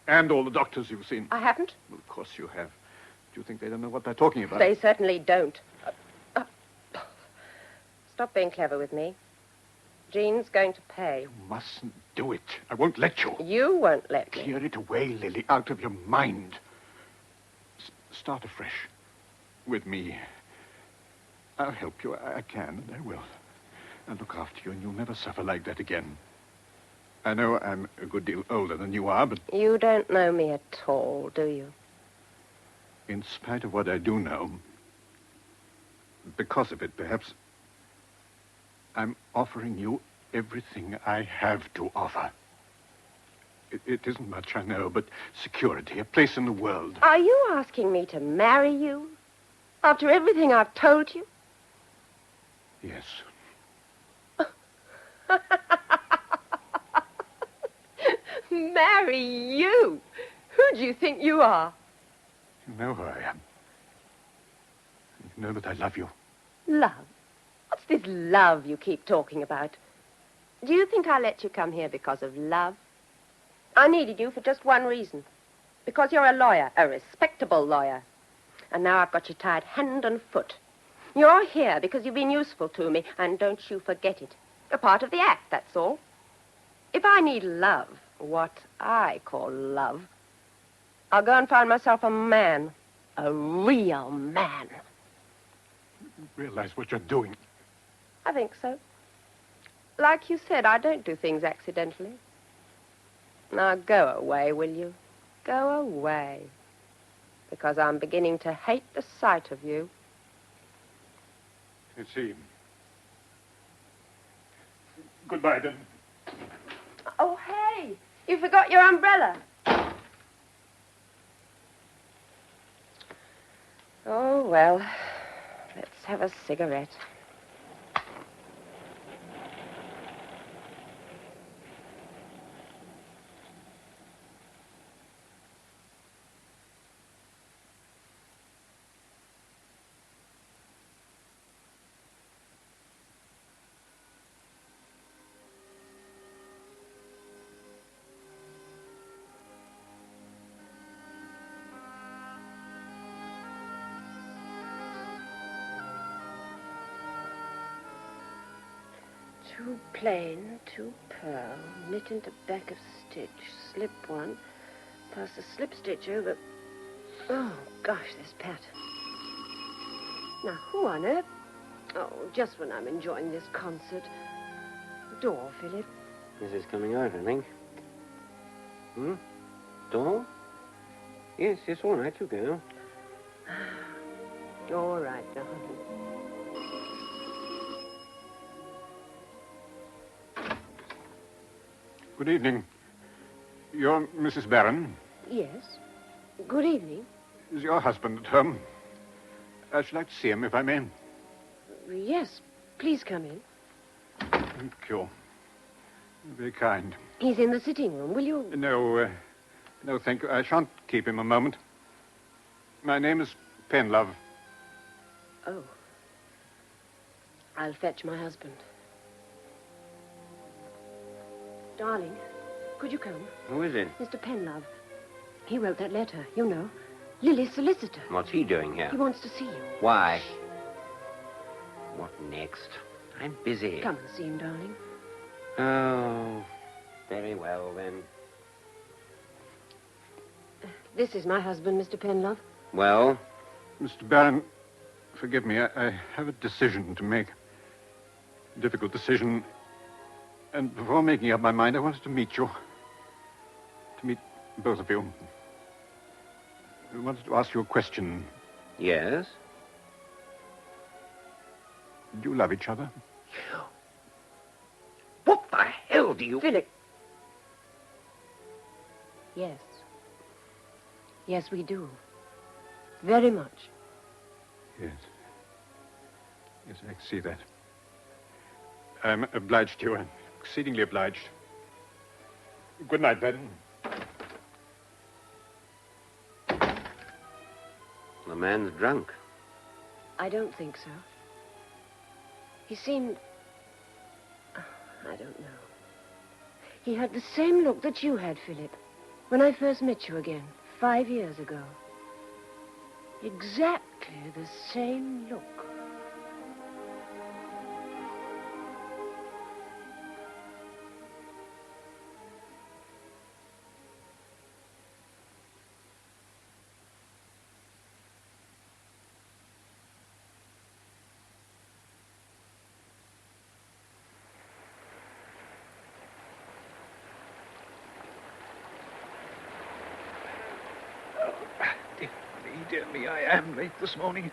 And all the doctors you've seen. I haven't? Well, of course you have. Do you think they don't know what they're talking about? They certainly don't. Stop being clever with me. Jean's going to pay. You mustn't do it. I won't let you. You won't let me. Clear it away, Lily, out of your mind. Start afresh. With me. I'll help you. I can, and I will. I'll look after you, and you'll never suffer like that again. I know I'm a good deal older than you are, but... You don't know me at all, do you? In spite of what I do know, because of it, perhaps, I'm offering you everything I have to offer. It isn't much, I know, but security, a place in the world. Are you asking me to marry you? After everything I've told you? Yes. Marry you? Who do you think you are? You know who I am. You know that I love you. Love? What's this love you keep talking about? Do you think I let you come here because of love? I needed you for just one reason. Because you're a lawyer, a respectable lawyer. And now I've got you tied hand and foot. You're here because you've been useful to me, and don't you forget it. A part of the act, that's all. If I need love, what I call love, I'll go and find myself a man. A real man. You realize what you're doing? I think so. Like you said, I don't do things accidentally. Now go away, will you? Go away. Because I'm beginning to hate the sight of you. I see. Goodbye, then. Oh, hey! You forgot your umbrella. Oh, well. Let's have a cigarette. 2 plain, 2 pearl, knit into back of stitch, slip 1, pass the slip stitch over... Oh, gosh, this pattern. Now, who on earth... Oh, just when I'm enjoying this concert. Door, Philip. This is coming out, I think. Door? Yes, all right, you go. All right, darling. Good evening. You're Mrs. Barron? Yes. Good evening. Is your husband at home? I should like to see him, if I may. Yes, please come in. Thank you. Very kind. He's in the sitting room. Will you... No, thank you. I shan't keep him a moment. My name is Penlove. Oh. I'll fetch my husband. Darling, could you come? Who is it? Mr. Penlove. He wrote that letter, you know. Lily's solicitor. What's he doing here? He wants to see you. Why? What next? I'm busy. Come and see him, darling. Oh, very well, then. This is my husband, Mr. Penlove. Well? Mr. Barron, forgive me. I have a decision to make. A difficult decision. And before making up my mind, I wanted to meet you. To meet both of you. I wanted to ask you a question. Yes? Do you love each other? What the hell do you... Philip. Yes. Yes, we do. Very much. Yes. Yes, I can see that. I'm obliged to you. I'm exceedingly obliged. Good night, then. The man's drunk. I don't think so. He seemed... I don't know. He had the same look that you had, Philip, when I first met you again, 5 years ago. Exactly the same look. Dear me, I am late this morning.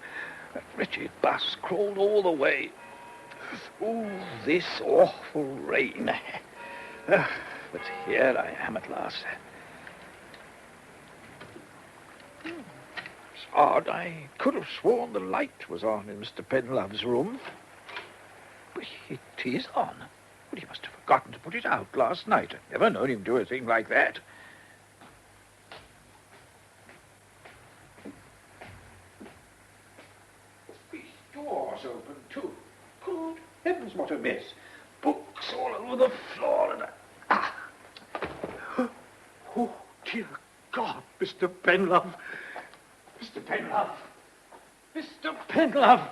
That wretched bus crawled all the way. Oh, this awful rain. But here I am at last. It's odd. I could have sworn the light was on in Mr. Penlove's room. But it is on. But he must have forgotten to put it out last night. I've never known him do a thing like that. Doors open, too. Good heavens, what a mess. Books all over the floor and... Oh, dear God, Mr. Penlove. Mr. Penlove. Mr. Penlove.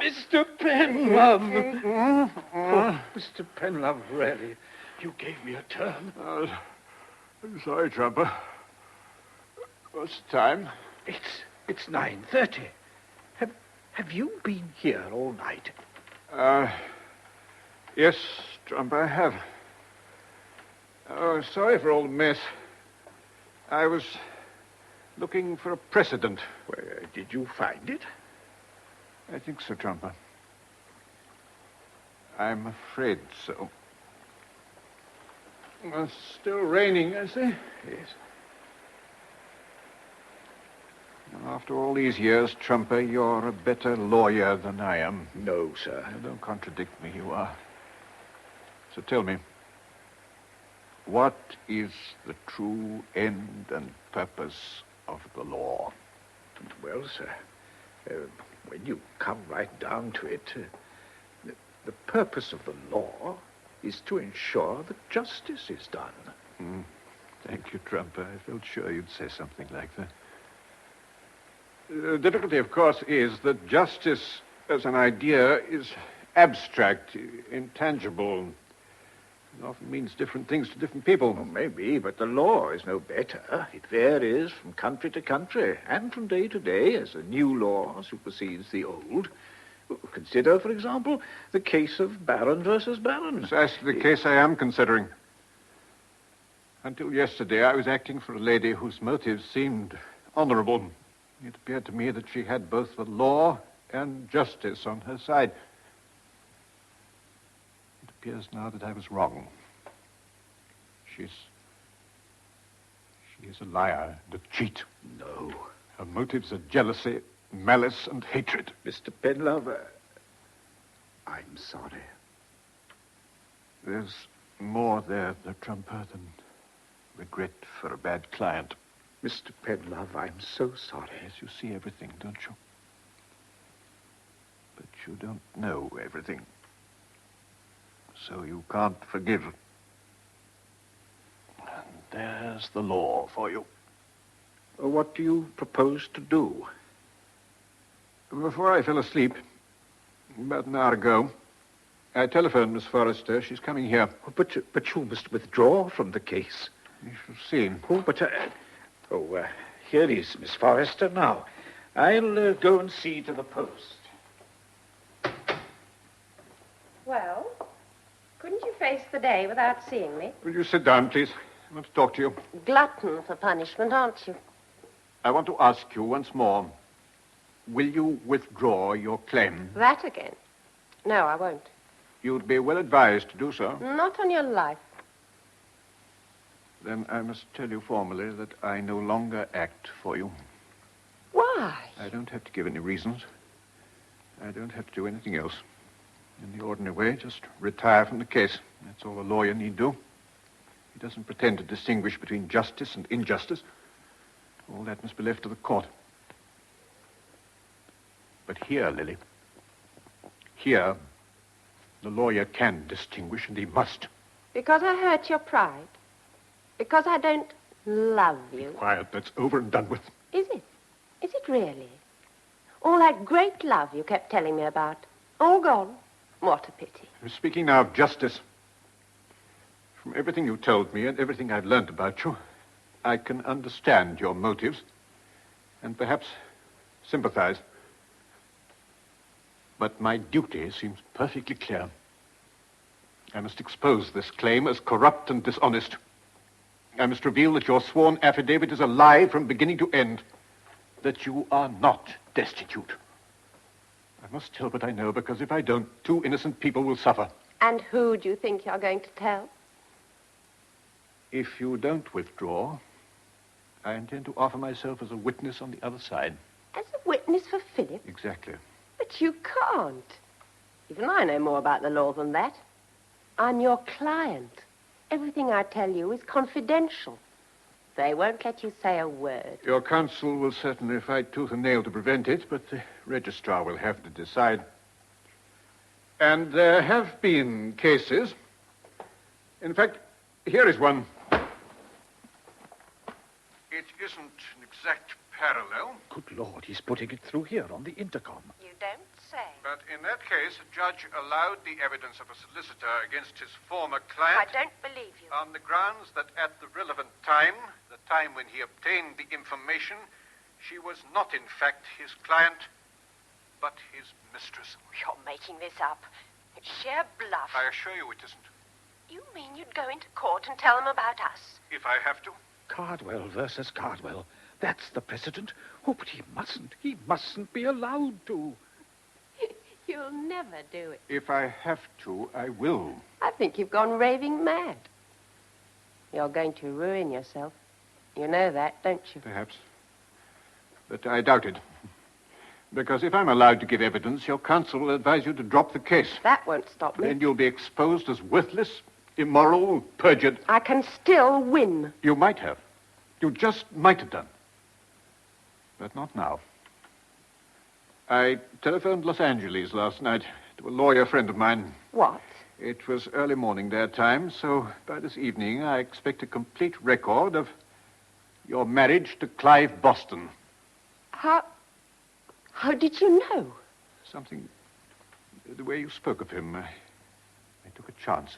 Mr. Penlove. Oh, Mr. Penlove, really, you gave me a turn. I'm sorry, Trumper. What's the time? It's 9:30. Have you been here all night? Yes, Trump, I have. Oh, sorry for all the mess. I was looking for a precedent. Where did you find it? I think so, Trumper. I'm afraid so. Well, it's still raining, I see. Yes. After all these years, Trumper, you're a better lawyer than I am. No, sir. Now, don't contradict me, you are. So tell me, what is the true end and purpose of the law? Well, sir, when you come right down to it, the purpose of the law is to ensure that justice is done. Thank you, Trumper. I felt sure you'd say something like that. The difficulty, of course, is that justice as an idea is abstract, intangible. It often means different things to different people. Well, maybe, but the law is no better. It varies from country to country and from day to day as a new law supersedes the old. Consider, for example, the case of Baron versus Baron. Precisely the case I am considering. Until yesterday, I was acting for a lady whose motives seemed honorable. It appeared to me that she had both the law and justice on her side. It appears now that I was wrong. She is a liar and a cheat. No. Her motives are jealousy, malice, and hatred. Mr. Penlove, I'm sorry. There's more there, the trumper, than regret for a bad client. Mr. Penlove, I'm so sorry. Yes, you see everything, don't you? But you don't know everything. So you can't forgive. And there's the law for you. What do you propose to do? Before I fell asleep, about an hour ago, I telephoned Miss Forrester. She's coming here. Oh, but you must withdraw from the case. You shall see. Oh, but... here is Miss Forrester now. I'll go and see to the post. Well, couldn't you face the day without seeing me? Will you sit down, please? I want to talk to you. Glutton for punishment, aren't you? I want to ask you once more. Will you withdraw your claim? That again? No, I won't. You'd be well advised to do so. Not on your life. Then I must tell you formally that I no longer act for you. Why? I don't have to give any reasons. I don't have to do anything else. In the ordinary way, just retire from the case. That's all a lawyer need do. He doesn't pretend to distinguish between justice and injustice. All that must be left to the court. But here, Lily, here, the lawyer can distinguish, and he must. Because I hurt your pride? Because I don't love you? Quiet, that's over and done with. Is it? Is it really? All that great love you kept telling me about, all gone? What a pity. I'm speaking now of justice. From everything you told me and everything I've learned about you, I can understand your motives and perhaps sympathize. But my duty seems perfectly clear. I must expose this claim as corrupt and dishonest. I must reveal that your sworn affidavit is a lie from beginning to end, that you are not destitute. I must tell what I know, because if I don't, 2 innocent people will suffer. And who do you think you're going to tell? If you don't withdraw, I intend to offer myself as a witness on the other side. As a witness for Phillip? Exactly. But you can't. Even I know more about the law than that. I'm your client. Everything I tell you is confidential. They won't let you say a word. Your counsel will certainly fight tooth and nail to prevent it, but the registrar will have to decide. And there have been cases. In fact, here is one. It isn't an exact parallel. Good Lord, he's putting it through here on the intercom. You don't say. But in that case, a judge allowed the evidence of a solicitor against his former client. I don't believe you. On the grounds that at the relevant time, the time when he obtained the information, she was not in fact his client, but his mistress. You're making this up. It's sheer bluff. I assure you it isn't. You mean you'd go into court and tell them about us? If I have to. Cardwell versus Cardwell. That's the precedent. Oh, but he mustn't. He mustn't be allowed to. You'll never do it. If I have to, I will. I think you've gone raving mad. You're going to ruin yourself. You know that, don't you? Perhaps. But I doubt it. Because if I'm allowed to give evidence, your counsel will advise you to drop the case. That won't stop me. Then you'll be exposed as worthless, immoral, perjured. I can still win. You might have. You just might have done. But not now. I telephoned Los Angeles last night to a lawyer friend of mine. What? It was early morning their time, so by this evening I expect a complete record of your marriage to Clive Boston. How did you know? Something The way you spoke of him, I took a chance.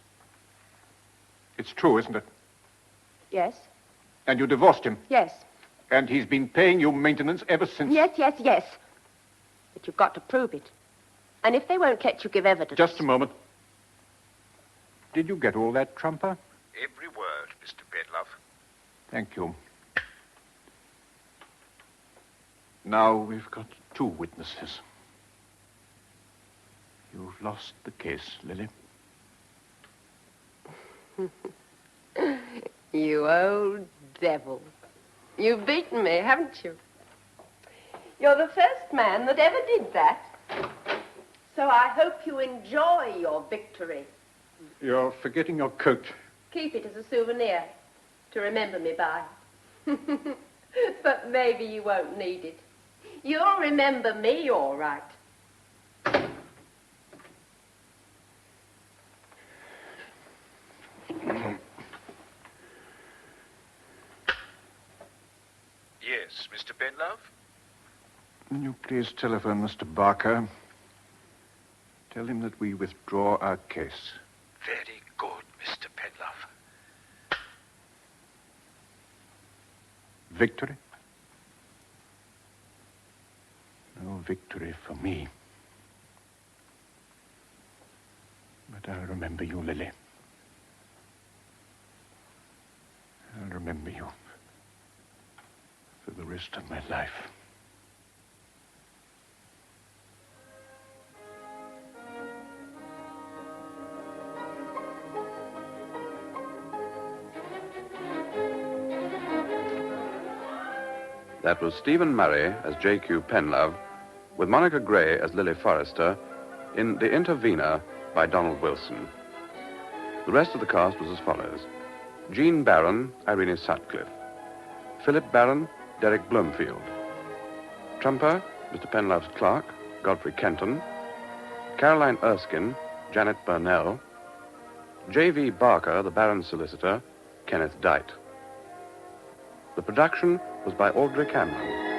It's true, isn't it? Yes. And you divorced him? Yes. And he's been paying you maintenance ever since? Yes. But you've got to prove it. And if they won't let you give evidence... Just a moment. Did you get all that, Trumper? Every word, Mr. Penlove. Thank you. Now we've got 2 witnesses. You've lost the case, Lily. You old devil. You've beaten me, haven't you? You're the first man that ever did that. So I hope you enjoy your victory. You're forgetting your coat. Keep it as a souvenir to remember me by. But maybe you won't need it. You'll remember me all right. Yes, Mr. Penlove? Will you please telephone Mr. Barker? Tell him that we withdraw our case. Very good, Mr. Penlove. Victory? No victory for me. But I'll remember you, Lily. I'll remember you for the rest of my life. That was Stephen Murray as J.Q. Penlove, with Monica Gray as Lily Forrester, in The Intervener by Donald Wilson. The rest of the cast was as follows: Jean Barron, Irene Sutcliffe; Philip Barron, Derek Bloomfield; Trumper, Mr. Penlove's clerk, Godfrey Kenton; Caroline Erskine, Janet Burnell; J.V. Barker, the Baron's solicitor, Kenneth Dite. The production was by Audrey Cameron.